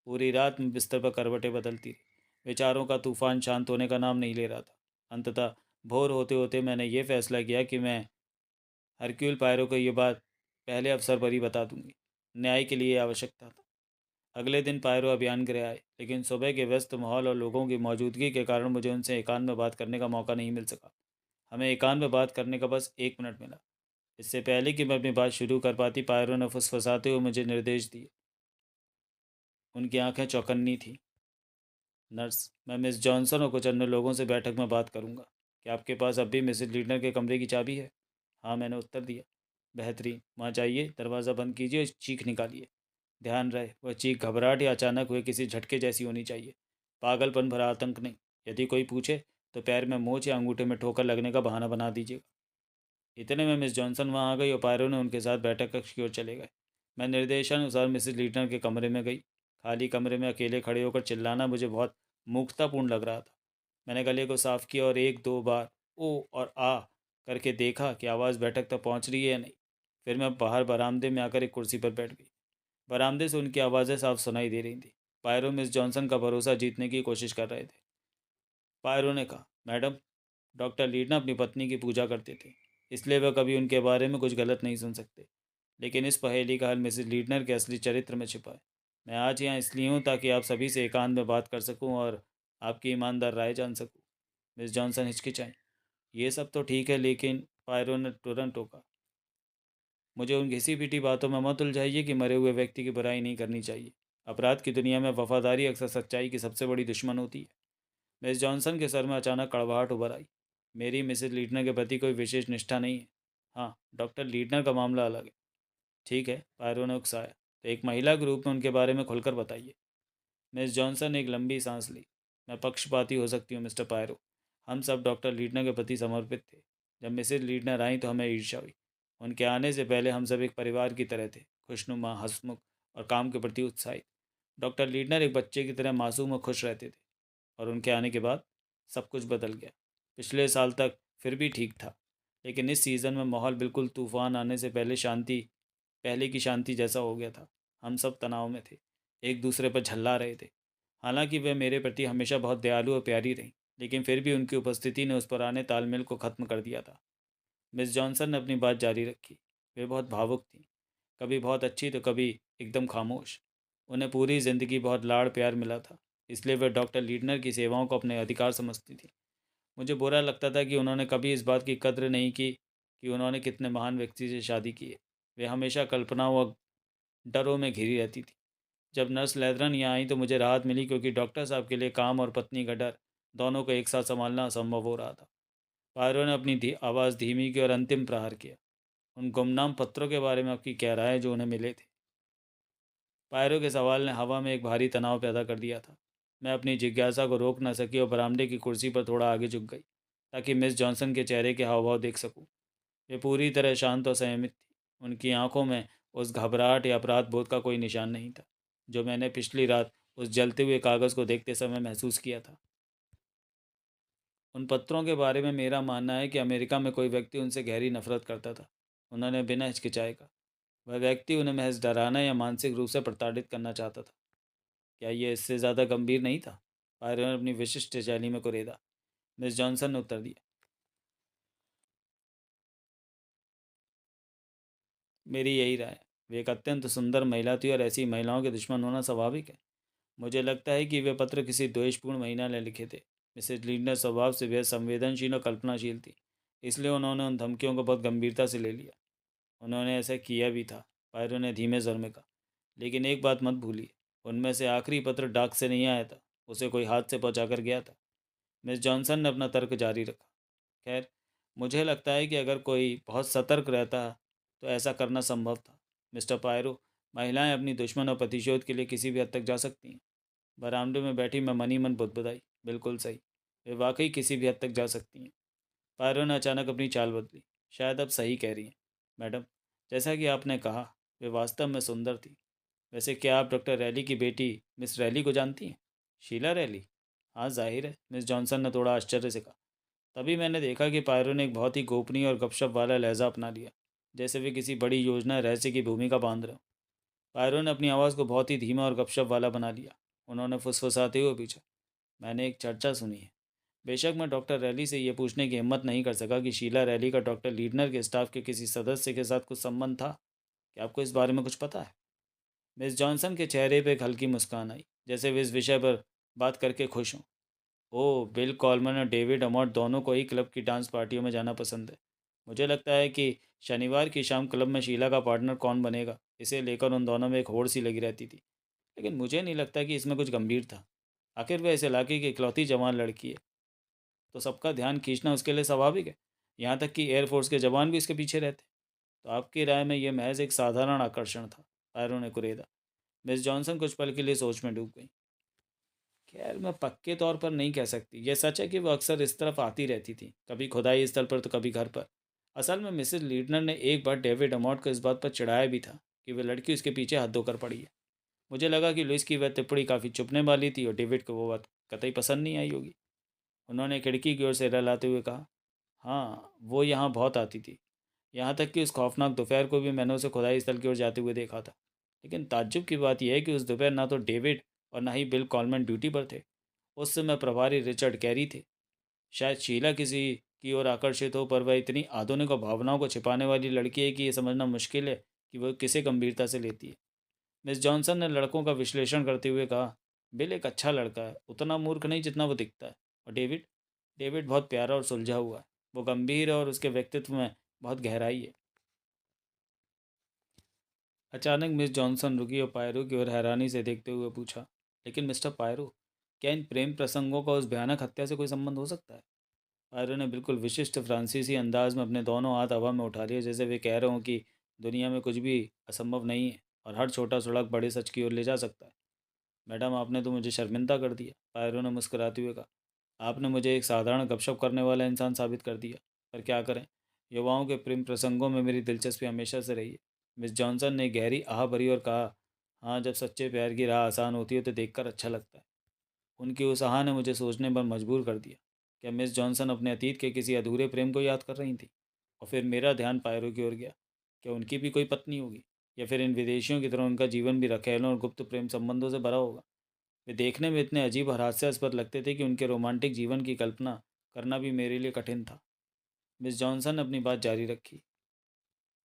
पूरी रात मैं बिस्तर पर करवटें बदलती रही। विचारों का तूफान शांत होने का नाम नहीं ले रहा था। अंततः भोर होते होते मैंने ये फैसला किया कि मैं हरक्यूल पायरो को ये बात पहले अवसर पर ही बता दूंगी। न्याय के लिए आवश्यकता था। अगले दिन पायरो अभियान गृह आए, लेकिन सुबह के व्यस्त माहौल और लोगों की मौजूदगी के कारण मुझे उनसे एकांत में बात करने का मौका नहीं मिल सका। हमें एकांत में बात करने का बस 1 मिनट मिला। इससे पहले कि मैं अपनी बात शुरू कर पाती, पायरो ने फुसफुसाते हुए मुझे निर्देश दिए। उनकी आंखें चौकन्नी थीं। नर्स, मैं मिस जॉनसन और कुछ अन्य लोगों से बैठक में बात करूंगा। क्या आपके पास अब भी मिसेज लीडनर के कमरे की चाबी है? हाँ, मैंने उत्तर दिया। बेहतरीन, वहाँ जाइए, दरवाज़ा बंद कीजिए और चीख निकालिए। ध्यान रहे वह चीख घबराहट या अचानक हुए किसी झटके जैसी होनी चाहिए, पागलपन भरा आतंक नहीं। यदि कोई पूछे तो पैर में मोच या अंगूठे में ठोकर लगने का बहाना बना दीजिएगा। इतने में मिस जॉनसन वहाँ आ गई और पायरो ने उनके साथ बैठक कक्ष की ओर चले गए। मैं निर्देशानुसार मिसेज लीटन के कमरे में गई। खाली कमरे में अकेले खड़े होकर चिल्लाना मुझे बहुत मूर्खतापूर्ण लग रहा था। मैंने गले को साफ किया और एक दो बार ओ और आ करके देखा कि आवाज़ बैठक तक पहुँच रही है या नहीं। फिर मैं बाहर बरामदे में आकर एक कुर्सी पर बैठ गई। बरामदे से उनकी आवाज़ें साफ सुनाई दे रही थी। पायरो मिस जॉनसन का भरोसा जीतने की कोशिश कर रहे थे। पायरो ने कहा, मैडम, डॉक्टर लीडना अपनी पत्नी की पूजा करते थे, इसलिए वह कभी उनके बारे में कुछ गलत नहीं सुन सकते। लेकिन इस पहेली का हल मिसेज लीडनर के असली चरित्र में छिपा है। मैं आज यहाँ इसलिए हूँ ताकि आप सभी से एकांत में बात कर सकूँ और आपकी ईमानदार राय जान सकूँ। मिस जॉनसन हिचकिचाईं। ये सब तो ठीक है, लेकिन पायरो ने तुरंत टोका, मुझे उन घिसी-पिटी बातों में मत उलझाइए कि मरे हुए व्यक्ति की बुराई नहीं करनी चाहिए। अपराध की दुनिया में वफादारी अक्सर सच्चाई की सबसे बड़ी दुश्मन होती है। मिस जॉनसन के सर में अचानक कड़वाहट उभर आई। मेरी मिसेज लीडनर के प्रति कोई विशेष निष्ठा नहीं है। हाँ, डॉक्टर लीडनर का मामला अलग है। ठीक है, पायरो ने उकसाया। तो एक महिला के रूप में उनके बारे में खुलकर बताइए। मिस जॉनसन ने एक लंबी सांस ली। मैं पक्षपाती हो सकती हूँ मिस्टर पायरो। हम सब डॉक्टर लीडनर के प्रति समर्पित थे। जब मिसेज लीडनर आई तो हमें ईर्ष्या हुई। उनके आने से पहले हम सब एक परिवार की तरह थे, खुशनुमा, हंसमुख और काम के प्रति उत्साहित। डॉक्टर लीडनर एक बच्चे की तरह मासूम और खुश रहते थे, और उनके आने के बाद सब कुछ बदल गया। पिछले साल तक फिर भी ठीक था, लेकिन इस सीज़न में माहौल बिल्कुल तूफान आने से पहले की शांति जैसा हो गया था। हम सब तनाव में थे, एक दूसरे पर झल्ला रहे थे। हालांकि वे मेरे प्रति हमेशा बहुत दयालु और प्यारी रहीं, लेकिन फिर भी उनकी उपस्थिति ने उस पुराने तालमेल को ख़त्म कर दिया था। मिस जॉनसन ने अपनी बात जारी रखी। वे बहुत भावुक थीं, कभी बहुत अच्छी तो कभी एकदम खामोश। उन्हें पूरी ज़िंदगी बहुत लाड़ प्यार मिला था, इसलिए वे डॉक्टर लीडनर की सेवाओं को अपने अधिकार समझती थी। मुझे बुरा लगता था कि उन्होंने कभी इस बात की कद्र नहीं की कि उन्होंने कितने महान व्यक्ति से शादी की है। वे हमेशा कल्पनाओं और डरों में घिरी रहती थी। जब नर्स लेथरन यहाँ आई तो मुझे राहत मिली, क्योंकि डॉक्टर साहब के लिए काम और पत्नी का डर दोनों को एक साथ संभालना असंभव हो रहा था। पायरो ने अपनी आवाज़ धीमी की और अंतिम प्रहार किया। उन गुमनाम पत्रों के बारे में आपकी क्या राय है जो उन्हें मिले थे? पायरो के सवाल ने हवा में एक भारी तनाव पैदा कर दिया था। मैं अपनी जिज्ञासा को रोक न सकी और बरामदे की कुर्सी पर थोड़ा आगे झुक गई, ताकि मिस जॉनसन के चेहरे के हाव भाव देख सकूं। वे पूरी तरह शांत और संयमित थी। उनकी आंखों में उस घबराहट या अपराध बोध का कोई निशान नहीं था, जो मैंने पिछली रात उस जलते हुए कागज़ को देखते समय महसूस किया था। उन पत्रों के बारे में मेरा मानना है कि अमेरिका में कोई व्यक्ति उनसे गहरी नफरत करता था। उन्होंने बिना हिचकिचाए कहा। वह व्यक्ति उन्हें महज डराना या मानसिक रूप से प्रताड़ित करना चाहता था। क्या ये इससे ज़्यादा गंभीर नहीं था? पायरो ने अपनी विशिष्ट शैली में कुरेदा। मिस जॉनसन ने उत्तर दिया, मेरी यही राय है। वे एक अत्यंत सुंदर महिला थी, और ऐसी महिलाओं के दुश्मन होना स्वाभाविक है। मुझे लगता है कि वे पत्र किसी द्वेषपूर्ण महिला ने लिखे थे। मिसेज लीडनर स्वभाव से बेहद संवेदनशील और कल्पनाशील थी, इसलिए उन्होंने उन धमकियों को बहुत गंभीरता से ले लिया। उन्होंने ऐसा किया भी था, पायरो ने धीमे स्वर में कहा। लेकिन एक बात मत भूलिए, उनमें से आखिरी पत्र डाक से नहीं आया था, उसे कोई हाथ से पहुंचा कर गया था। मिस जॉनसन ने अपना तर्क जारी रखा। खैर, मुझे लगता है कि अगर कोई बहुत सतर्क रहता तो ऐसा करना संभव था। मिस्टर पायरो, महिलाएं अपनी दुश्मन और प्रतिशोध के लिए किसी भी हद तक जा सकती हैं। बरामदे में बैठी मैं मनी मन बुदबुदाई। बिल्कुल सही, वे वाकई किसी भी हद तक जा सकती हैं। पायरो ने अचानक अपनी चाल बदली। शायद आप सही कह रही हैं मैडम। जैसा कि आपने कहा, वे वास्तव में सुंदर थी। वैसे क्या आप डॉक्टर रैली की बेटी मिस रैली को जानती हैं? शीला रैली? हाँ, जाहिर है, मिस जॉनसन ने थोड़ा आश्चर्य से कहा। तभी मैंने देखा कि पायरो ने एक बहुत ही गोपनीय और गपशप वाला लहजा अपना लिया, जैसे वे किसी बड़ी योजना रहस्य की भूमिका बांध रहे हो। पायरो ने अपनी आवाज़ को बहुत ही धीमा और गपशप वाला बना लिया। उन्होंने फुसफुसाते हुए पूछा, मैंने एक चर्चा सुनी है। बेशक मैं डॉक्टर रैली से ये पूछने की हिम्मत नहीं कर सका कि शीला रैली का डॉक्टर लीडनर के स्टाफ के किसी सदस्य के साथ कुछ संबंध था। क्या आपको इस बारे में कुछ पता है? मिस जॉनसन के चेहरे पर एक हल्की मुस्कान आई, जैसे वे इस विषय पर बात करके खुश हों। ओह, बिल कॉलमन और डेविड अमॉट दोनों को ही क्लब की डांस पार्टियों में जाना पसंद है। मुझे लगता है कि शनिवार की शाम क्लब में शीला का पार्टनर कौन बनेगा, इसे लेकर उन दोनों में एक होड़ सी लगी रहती थी। लेकिन मुझे नहीं लगता कि इसमें कुछ गंभीर था। आखिर वह इस इलाके की इकलौती जवान लड़की है, तो सबका ध्यान खींचना उसके लिए स्वाभाविक है। यहाँ तक कि एयरफोर्स के जवान भी इसके पीछे रहते। तो आपकी राय में यह महज एक साधारण आकर्षण था? पायरो ने कुरेदा। मिस जॉनसन कुछ पल के लिए सोच में डूब गई। खैर, मैं पक्के तौर पर नहीं कह सकती। यह सच है कि वो अक्सर इस तरफ आती रहती थी, कभी खुदाई स्थल पर तो कभी घर पर। असल में मिसेज लीडनर ने एक बार डेविड अमॉट को इस बात पर चिढ़ाया भी था कि वह लड़की उसके पीछे हाथ धोकर पड़ी है। मुझे लगा कि लुइस की वह टिप्पणी काफ़ी चुभने वाली थी और डेविड को वो बात कतई पसंद नहीं आई होगी। उन्होंने खिड़की की ओर से रहलाते हुए कहा, हाँ, वो यहाँ बहुत आती थी। यहाँ तक कि उस खौफनाक दोपहर को भी मैंने उसे खुदाई स्थल की ओर जाते हुए देखा था। लेकिन ताज्जुब की बात यह है कि उस दोपहर ना तो डेविड और ना ही बिल कॉलमैन ड्यूटी पर थे। उस समय प्रभारी रिचर्ड कैरी थे। शायद शीला किसी की ओर आकर्षित हो, पर वह इतनी आधुनिक और भावनाओं को छिपाने वाली लड़की है कि यह समझना मुश्किल है कि वह किसे गंभीरता से लेती है। मिस जॉनसन ने लड़कों का विश्लेषण करते हुए कहा, बिल एक अच्छा लड़का है, उतना मूर्ख नहीं जितना वो दिखता है। और डेविड? डेविड बहुत प्यारा और सुलझा हुआ है। वो गंभीर है और उसके व्यक्तित्व में बहुत गहराई है। अचानक मिस जॉनसन रुकी और पायरो की ओर हैरानी से देखते हुए पूछा, लेकिन मिस्टर पायरो, क्या इन प्रेम प्रसंगों का उस भयानक हत्या से कोई संबंध हो सकता है? पायरो ने बिल्कुल विशिष्ट फ्रांसीसी अंदाज में अपने दोनों हाथ हवा में उठा लिए, जैसे वे कह रहे हों कि दुनिया में कुछ भी असंभव नहीं है और हर छोटा सुड़क बड़े सच की ओर ले जा सकता है। मैडम, आपने तो मुझे शर्मिंदा कर दिया, पायरो ने मुस्कुराते हुए कहा। आपने मुझे एक साधारण गपशप करने वाला इंसान साबित कर दिया। पर क्या करें, युवाओं के प्रेम प्रसंगों में मेरी दिलचस्पी हमेशा से रही है। मिस जॉनसन ने गहरी आह भरी और कहा, हाँ, जब सच्चे प्यार की राह आसान होती है तो देखकर अच्छा लगता है। उनकी उस आह ने मुझे सोचने पर मजबूर कर दिया। क्या मिस जॉनसन अपने अतीत के किसी अधूरे प्रेम को याद कर रही थी? और फिर मेरा ध्यान पायरो की ओर गया। क्या उनकी भी कोई पत्नी होगी, या फिर इन विदेशियों की तरह उनका जीवन भी रखेलों और गुप्त प्रेम संबंधों से भरा होगा? वे देखने में इतने अजीब और हास्यास्पद लगते थे कि उनके रोमांटिक जीवन की कल्पना करना भी मेरे लिए कठिन था। मिस जॉनसन ने अपनी बात जारी रखी।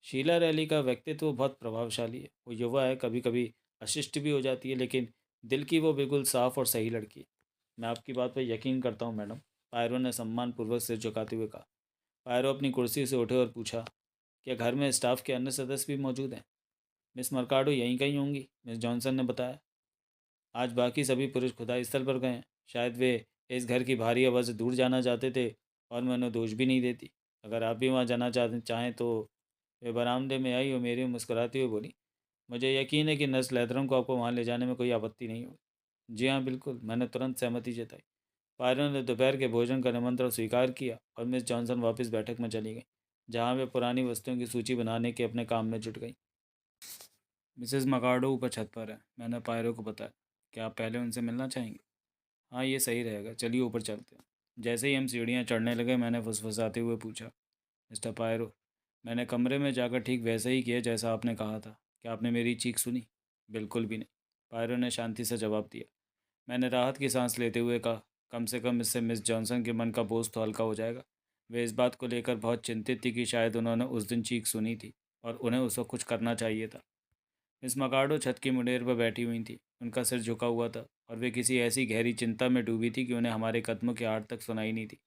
शीला रैली का व्यक्तित्व बहुत प्रभावशाली है। वो युवा है, कभी कभी अशिष्ट भी हो जाती है, लेकिन दिल की वो बिल्कुल साफ और सही लड़की है। मैं आपकी बात पर यकीन करता हूँ मैडम, पायरो ने सम्मानपूर्वक सिर झुकाते हुए कहा। पायरो अपनी कुर्सी से उठे और पूछा, क्या घर में स्टाफ के अन्य सदस्य भी मौजूद हैं? मिस मर्काडो यहीं कहीं होंगी, मिस जॉनसन ने बताया। आज बाकी सभी पुरुष खुदाई स्थल पर गए हैं। शायद वे इस घर की भारी हवा से दूर जाना चाहते थे, और मैं उन्हें दोष भी नहीं देती। अगर आप भी वहाँ जाना चाहें तो। वे बरामदे में आई और मेरी मुस्कुराती हुई बोली, मुझे यकीन है कि नर्स लैथरम को आपको वहाँ ले जाने में कोई आपत्ति नहीं होगी। जी हाँ, बिल्कुल, मैंने तुरंत सहमति जताई। पायरों ने दोपहर के भोजन का निमंत्रण स्वीकार किया और मिस जॉनसन वापस बैठक में चली गई, जहाँ वे पुरानी वस्तुओं की सूची बनाने के अपने काम में जुट गई। मिसेस मकार्डो ऊपर छत पर है, मैंने पायरो को बताया। क्या आप पहले उनसे मिलना चाहेंगे? हाँ, ये सही रहेगा, चलिए ऊपर चलते हैं। जैसे ही हम सीढ़ियाँ चढ़ने लगे, मैंने फुसफुसाते हुए पूछा, मिस्टर पायरो, मैंने कमरे में जाकर ठीक वैसे ही किया जैसा आपने कहा था। क्या आपने मेरी चीख सुनी? बिल्कुल भी नहीं, पायरो ने शांति से जवाब दिया। मैंने राहत की सांस लेते हुए कहा, कम से कम इससे मिस जॉनसन के मन का बोझ तो हल्का हो जाएगा। वे इस बात को लेकर बहुत चिंतित थी कि शायद उन्होंने उस दिन चीख सुनी थी और उन्हें उस वक्त कुछ करना चाहिए था। मिस मकार्डो छत की मुंडेर पर बैठी हुई थी। उनका सिर झुका हुआ था और वे किसी ऐसी गहरी चिंता में डूबी थी कि उन्हें हमारे कदमों की आहट तक सुनाई नहीं थी।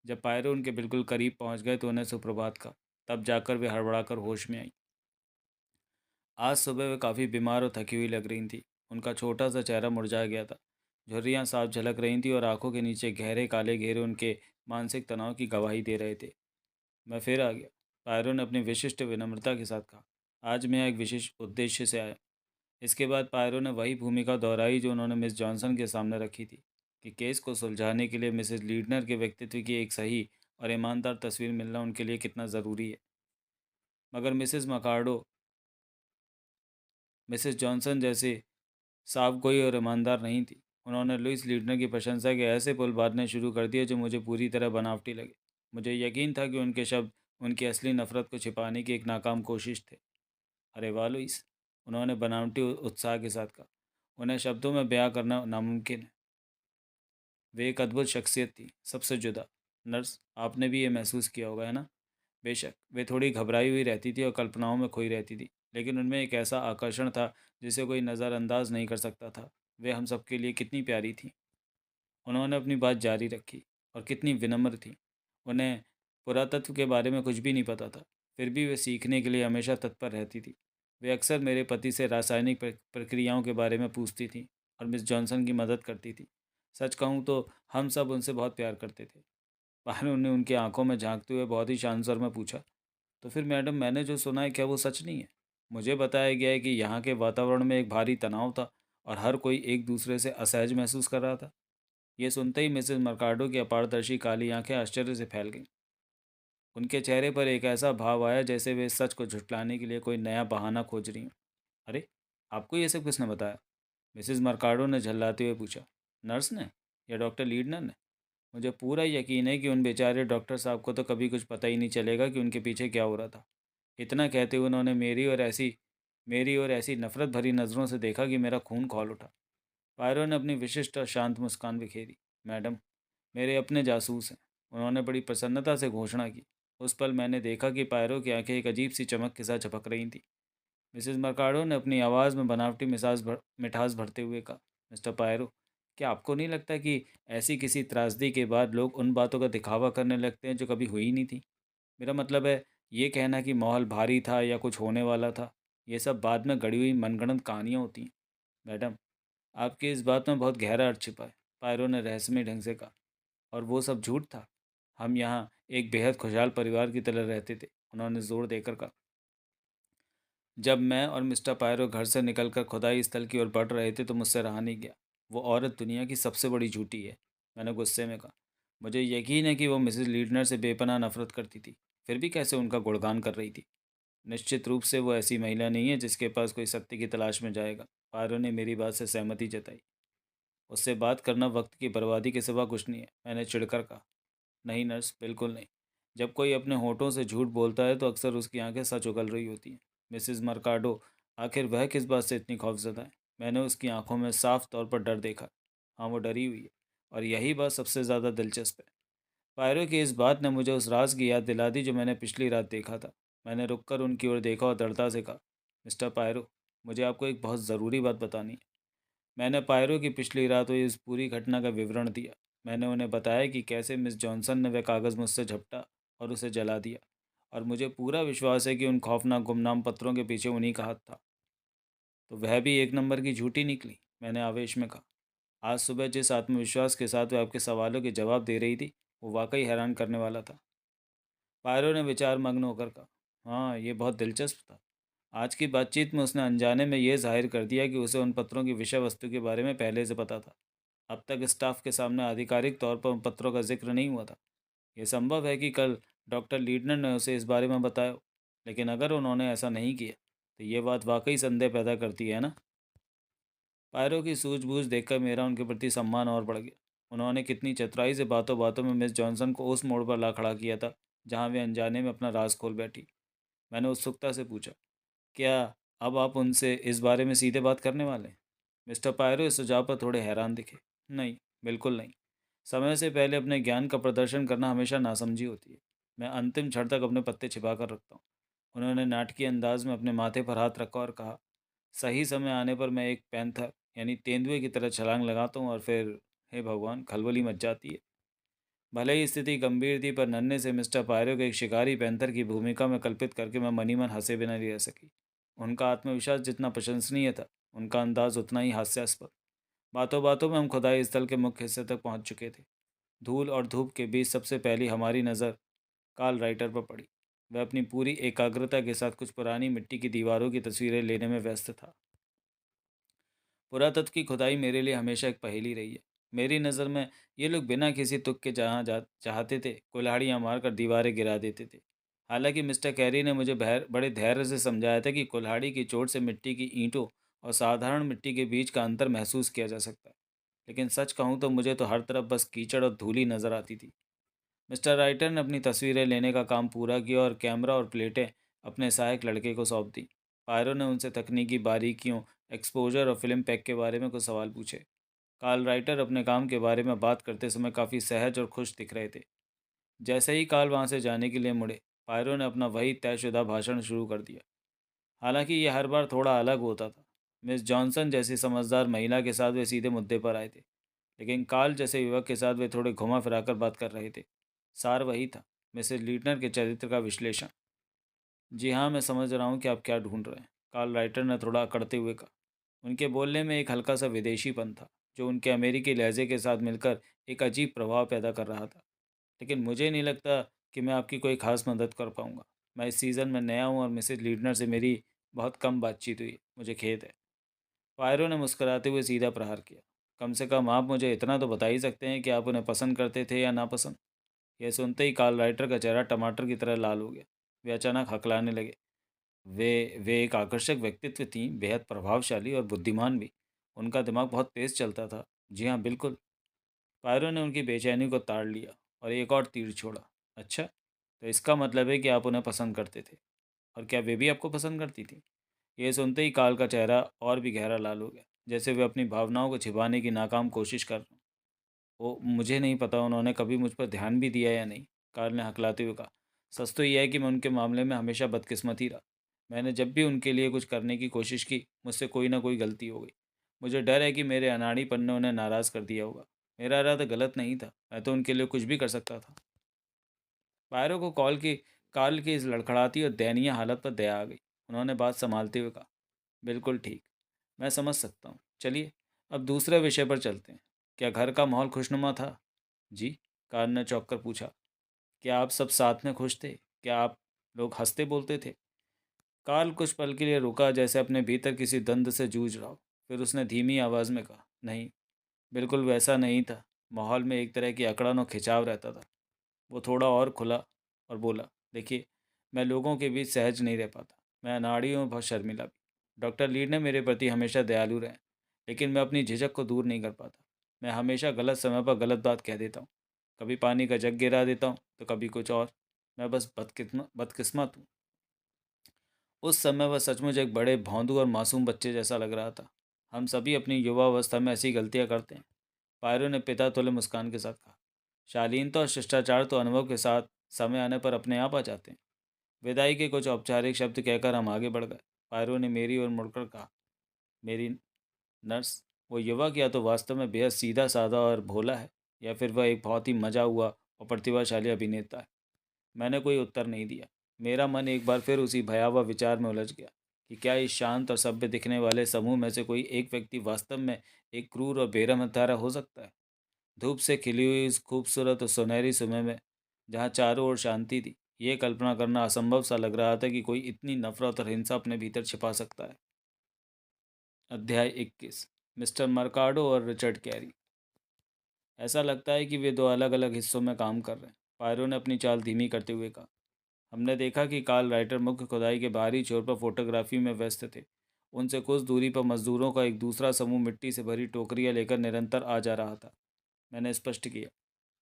जब पायरो उनके बिल्कुल करीब पहुंच गए तो उन्हें सुप्रभात कहा। तब जाकर वे हड़बड़ाकर होश में आई। आज सुबह वे काफ़ी बीमार और थकी हुई लग रही थी। उनका छोटा सा चेहरा मुरझा गया था। झुर्रियाँ साफ झलक रही थी और आंखों के नीचे गहरे काले घेरे उनके मानसिक तनाव की गवाही दे रहे थे। मैं फिर आ गया, पायरो ने अपनी विशिष्ट विनम्रता के साथ कहा। आज मैं एक विशेष उद्देश्य से आया। इसके बाद पायरो ने वही भूमिका दोहराई जो उन्होंने मिस जॉनसन के सामने रखी थी, कि केस को सुलझाने के लिए मिसेस लीडनर के व्यक्तित्व की एक सही और ईमानदार तस्वीर मिलना उनके लिए कितना ज़रूरी है। मगर मिसेस जॉनसन जैसे साफ़गोई और ईमानदार नहीं थी। उन्होंने लुइस लीडनर की प्रशंसा के ऐसे पुल बांधने शुरू कर दिए जो मुझे पूरी तरह बनावटी लगे। मुझे यकीन था कि उनके शब्द उनकी असली नफ़रत को छिपाने की एक नाकाम कोशिश थे। अरे वाह लुइस, उन्होंने बनावटी उत्साह के साथ कहा। उन्हें शब्दों में बयां करना नामुमकिन है। वे एक अद्भुत शख्सियत थी, सबसे जुदा। नर्स, आपने भी ये महसूस किया होगा, है ना? बेशक, वे थोड़ी घबराई हुई रहती थी और कल्पनाओं में खोई रहती थी, लेकिन उनमें एक ऐसा आकर्षण था जिसे कोई नज़रअंदाज नहीं कर सकता था। वे हम सबके लिए कितनी प्यारी थी। उन्होंने अपनी बात जारी रखी। और कितनी विनम्र थी। उन्हें पुरातत्व के बारे में कुछ भी नहीं पता था, फिर भी वे सीखने के लिए हमेशा तत्पर रहती थी। वे अक्सर मेरे पति से रासायनिक प्रक्रियाओं के बारे में पूछती थी और मिस जॉनसन की मदद करती थी। सच कहूँ तो हम सब उनसे बहुत प्यार करते थे। पारुल ने उनकी आंखों में झांकते हुए बहुत ही शांत स्वर में पूछा, तो फिर मैडम, मैंने जो सुना है क्या वो सच नहीं है? मुझे बताया गया है कि यहाँ के वातावरण में एक भारी तनाव था और हर कोई एक दूसरे से असहज महसूस कर रहा था। ये सुनते ही मिसेस मर्काडो की अपारदर्शी काली आंखें आश्चर्य से फैल गईं। उनके चेहरे पर एक ऐसा भाव आया जैसे वे इस सच को झुठलाने के लिए कोई नया बहाना खोज रही हों। अरे, आपको ये सब किसने बताया? मिसेस मर्काडो ने झल्लाते हुए पूछा। नर्स ने, या डॉक्टर लीडनर ने? मुझे पूरा यकीन है कि उन बेचारे डॉक्टर साहब को तो कभी कुछ पता ही नहीं चलेगा कि उनके पीछे क्या हो रहा था। इतना कहते हुए उन्होंने मेरी और ऐसी नफरत भरी नज़रों से देखा कि मेरा खून खौल उठा। पायरो ने अपनी विशिष्ट और शांत मुस्कान बिखेरी। मैडम, मेरे अपने जासूस हैं, उन्होंने बड़ी प्रसन्नता से घोषणा की। उस पल मैंने देखा कि पायरो की आंखें एक अजीब सी चमक के साथ झपक रही थीं। मिसेस मर्काडो ने अपनी आवाज़ में बनावटी मिठास भरते हुए कहा, मिस्टर पायरो, क्या आपको नहीं लगता कि ऐसी किसी त्रासदी के बाद लोग उन बातों का दिखावा करने लगते हैं जो कभी हुई ही नहीं थी? मेरा मतलब है, ये कहना कि माहौल भारी था या कुछ होने वाला था, ये सब बाद में गढ़ी हुई मनगढ़ंत कहानियाँ होती हैं। मैडम, आपकी इस बात में बहुत गहरा अर्थ छिपा है, पायरो ने रहस्यमय ढंग से कहा। और वो सब झूठ था। हम यहाँ एक बेहद खुशहाल परिवार की तरह रहते थे, उन्होंने जोर देकर कहा। जब मैं और मिस्टर पायरो घर से निकलकर खुदाई स्थल की ओर बढ़ रहे थे तो मुझसे रहा नहीं गया। वो औरत दुनिया की सबसे बड़ी झूठी है, मैंने गुस्से में कहा। मुझे यकीन है कि वो मिसेस लीडनर से बेपनाह नफरत करती थी, फिर भी कैसे उनका गुणगान कर रही थी। निश्चित रूप से वो ऐसी महिला नहीं है जिसके पास कोई सत्य की तलाश में जाएगा। पायरो ने मेरी बात से सहमति जताई। उससे बात करना वक्त की बर्बादी के सिवा कुछ नहीं है, मैंने चिढ़कर कहा। नहीं नर्स, बिल्कुल नहीं। जब कोई अपने होठों से झूठ बोलता है तो अक्सर उसकी आंखें सच उगल रही होती हैं। मिसेस मर्काडो, आखिर वह किस बात से इतनी खौफजदा है? मैंने उसकी आंखों में साफ तौर पर डर देखा। हाँ, वो डरी हुई है, और यही बात सबसे ज़्यादा दिलचस्प है। पायरो की इस बात ने मुझे उस राज की याद दिला दी जो मैंने पिछली रात देखा था। मैंने रुककर उनकी ओर देखा और दृढ़ता से कहा, मिस्टर पायरो, मुझे आपको एक बहुत ज़रूरी बात बतानी है। मैंने पायरो की पिछली रात हुई इस पूरी घटना का विवरण दिया। मैंने उन्हें बताया कि कैसे मिस जॉनसन ने वह कागज़ मुझसे झपटा और उसे जला दिया, और मुझे पूरा विश्वास है कि उन खौफनाक गुमनाम पत्रों के पीछे उन्हीं का हाथ था। तो वह भी एक नंबर की झूठी निकली, मैंने आवेश में कहा। आज सुबह जिस आत्मविश्वास के साथ वह आपके सवालों के जवाब दे रही थी, वो वाकई हैरान करने वाला था। पायरो ने विचार मग्न होकर कहा, हाँ, ये बहुत दिलचस्प था। आज की बातचीत में उसने अनजाने में ये जाहिर कर दिया कि उसे उन पत्रों की विषय वस्तु के बारे में पहले से पता था। अब तक स्टाफ के सामने आधिकारिक तौर पर उन पत्रों का जिक्र नहीं हुआ था। यह संभव है कि कल डॉक्टर लीडनर ने उसे इस बारे में बताया हो, लेकिन अगर उन्होंने ऐसा नहीं किया तो ये बात वाकई संदेह पैदा करती है ना। पायरों की सूझबूझ देखकर मेरा उनके प्रति सम्मान और बढ़ गया। उन्होंने कितनी चतुराई से बातों बातों में मिस जॉनसन को उस मोड़ पर ला खड़ा किया था जहाँ वे अनजाने में अपना राज खोल बैठी। मैंने उत्सुकता से पूछा, क्या अब आप उनसे इस बारे में सीधे बात करने वाले हैं? मिस्टर पायरो इस सुझाव पर थोड़े हैरान दिखे। नहीं, बिल्कुल नहीं। समय से पहले अपने ज्ञान का प्रदर्शन करना हमेशा नासमझी होती है। मैं अंतिम क्षण तक अपने पत्ते छिपा कर रखता हूँ। उन्होंने नाटकीय अंदाज में अपने माथे पर हाथ रखा और कहा, सही समय आने पर मैं एक पैंथर यानी तेंदुए की तरह छलांग लगाता हूँ और फिर, हे भगवान, खलबली मच जाती है। भले ही स्थिति गंभीर थी, पर नन्हे से मिस्टर पायरो को एक शिकारी पैंथर की भूमिका में कल्पित करके मैं मनी मन हंसे बिना नहीं रह सकी। उनका आत्मविश्वास जितना प्रशंसनीय था, उनका अंदाज उतना ही हास्यास्पद। बातों बातों में हम खुदाई स्थल के मुख्य हिस्से तक पहुंच चुके थे। धूल और धूप के बीच सबसे पहली हमारी नज़र कार्ल राइटर पर पड़ी। वह अपनी पूरी एकाग्रता के साथ कुछ पुरानी मिट्टी की दीवारों की तस्वीरें लेने में व्यस्त था। पुरातत्व की खुदाई मेरे लिए हमेशा एक पहेली रही है। मेरी नज़र में ये लोग बिना किसी तुक के जहाँ जा चाहते थे कुल्हाड़ियाँ मारकर दीवारें गिरा देते थे। हालांकि मिस्टर कैरी ने मुझे बड़े धैर्य से समझाया था कि कुल्हाड़ी की चोट से मिट्टी की ईंटों और साधारण मिट्टी के बीच का अंतर महसूस किया जा सकता है। लेकिन सच कहूँ तो मुझे तो हर तरफ बस कीचड़ और धूली नजर आती थी। मिस्टर राइटर ने अपनी तस्वीरें लेने का काम पूरा किया और कैमरा और प्लेटें अपने सहायक लड़के को सौंप दी। पायरो ने उनसे तकनीकी बारीकियों, एक्सपोजर और फिल्म पैक के बारे में कुछ सवाल पूछे। कार्ल राइटर अपने काम के बारे में बात करते समय काफ़ी सहज और खुश दिख रहे थे। जैसे ही कार्ल वहाँ से जाने के लिए मुड़े, पायरो ने अपना वही तयशुदा भाषण शुरू कर दिया। हालांकि यह हर बार थोड़ा अलग होता था। मिस जॉनसन जैसी समझदार महिला के साथ वे सीधे मुद्दे पर आए थे, लेकिन कार्ल जैसे युवक के साथ वे थोड़े घुमा फिराकर बात कर रहे थे। सार वही था, मिसेस लीटनर के चरित्र का विश्लेषण। जी हाँ, मैं समझ रहा हूँ कि आप क्या ढूंढ रहे हैं, कार्ल राइटर ने थोड़ा अकड़ते हुए कहा। उनके बोलने में एक हल्का सा विदेशीपन था, जो उनके अमेरिकी लहजे के साथ मिलकर एक अजीब प्रभाव पैदा कर रहा था। लेकिन मुझे नहीं लगता कि मैं आपकी कोई खास मदद कर पाऊँगा। मैं इस सीज़न में नया हूँ और मिसेस लीडनर से मेरी बहुत कम बातचीत हुई, मुझे खेद है। पायरो ने मुस्कुराते हुए सीधा प्रहार किया। कम से कम आप मुझे इतना तो बता ही सकते हैं कि आप उन्हें पसंद करते थे या नापसंद। यह सुनते ही कार्ल राइटर का चेहरा टमाटर की तरह लाल हो गया। वे अचानक हकलाने लगे। वे एक आकर्षक व्यक्तित्व थीं, बेहद प्रभावशाली और बुद्धिमान भी। उनका दिमाग बहुत तेज चलता था। जी हाँ, बिल्कुल। पायरो ने उनकी बेचैनी को ताड़ लिया और एक और तीर छोड़ा। अच्छा, तो इसका मतलब है कि आप उन्हें पसंद करते थे, और क्या वे भी आपको पसंद करती थी? ये सुनते ही काल का चेहरा और भी गहरा लाल हो गया, जैसे वे अपनी भावनाओं को छिपाने की नाकाम कोशिश कर रहे हों। वो मुझे नहीं पता उन्होंने कभी मुझ पर ध्यान भी दिया या नहीं, कार्ल ने हकलाते हुए कहा। सच तो यह है कि मैं उनके मामले में हमेशा बदकिस्मत ही रहा। मैंने जब भी उनके लिए कुछ करने की कोशिश की, मुझसे कोई ना कोई गलती हो गई। मुझे डर है कि मेरे अनाड़ीपन ने उन्हें नाराज़ कर दिया होगा। मेरा इरादा गलत नहीं था, मैं तो उनके लिए कुछ भी कर सकता था। पायरो को काल की इस लड़खड़ाती और दयनीय हालत पर दया आ गई। उन्होंने बात संभालते हुए कहा, बिल्कुल ठीक, मैं समझ सकता हूँ। चलिए, अब दूसरे विषय पर चलते हैं। क्या घर का माहौल खुशनुमा था? जी, कार ने चौंक कर पूछा। क्या आप सब साथ में खुश थे? क्या आप लोग हंसते बोलते थे? कार्ल कुछ पल के लिए रुका, जैसे अपने भीतर किसी द्वंद्व से जूझ रहा हो। फिर उसने धीमी आवाज़ में कहा, नहीं, बिल्कुल वैसा नहीं था। माहौल में एक तरह की अकड़न और खिंचाव रहता था। वो थोड़ा और खुला और बोला, देखिए, मैं लोगों के बीच सहज नहीं रह पाता। मैं अनाड़ी हूँ, बहुत शर्मिला भी। डॉक्टर लीड ने मेरे प्रति हमेशा दयालु रहे, लेकिन मैं अपनी झिझक को दूर नहीं कर पाता। मैं हमेशा गलत समय पर गलत बात कह देता हूँ। कभी पानी का जग गिरा देता हूँ तो कभी कुछ और। मैं बस बदकिस्मत हूँ। उस समय वह सचमुच एक बड़े भौंदू और मासूम बच्चे जैसा लग रहा था। हम सभी अपनी युवावस्था में ऐसी गलतियाँ करते हैं। पायरो ने पिता तुल्य मुस्कान के साथ कहा। शालीनता और शिष्टाचार तो अनुभव के साथ समय आने पर अपने आप आ जाते हैं। विदाई के कुछ औपचारिक शब्द कहकर हम आगे बढ़ गए। पायरो ने मेरी ओर मुड़कर कहा, मेरी नर्स, वो युवक या तो वास्तव में बेहद सीधा साधा और भोला है, या फिर वह एक बहुत ही मजा हुआ और प्रतिभाशाली अभिनेता है। मैंने कोई उत्तर नहीं दिया। मेरा मन एक बार फिर उसी भयावह विचार में उलझ गया कि क्या इस शांत और सभ्य दिखने वाले समूह में से कोई एक व्यक्ति वास्तव में एक क्रूर और बेरहम हत्यारा हो सकता है। धूप से खिली हुई इस खूबसूरत और सुनहरी सुबह में, जहाँ चारों ओर शांति थी, ये कल्पना करना असंभव सा लग रहा था कि कोई इतनी नफरत और हिंसा अपने भीतर छिपा सकता है। अध्याय 21। मिस्टर मर्काडो और रिचर्ड कैरी। ऐसा लगता है कि वे दो अलग अलग हिस्सों में काम कर रहे हैं, पायरो ने अपनी चाल धीमी करते हुए कहा। हमने देखा कि कार्ल राइटर मुख्य खुदाई के बाहरी छोर पर फोटोग्राफी में व्यस्त थे। उनसे कुछ दूरी पर मजदूरों का एक दूसरा समूह मिट्टी से भरी टोकरियां लेकर निरंतर आ जा रहा था। मैंने स्पष्ट किया,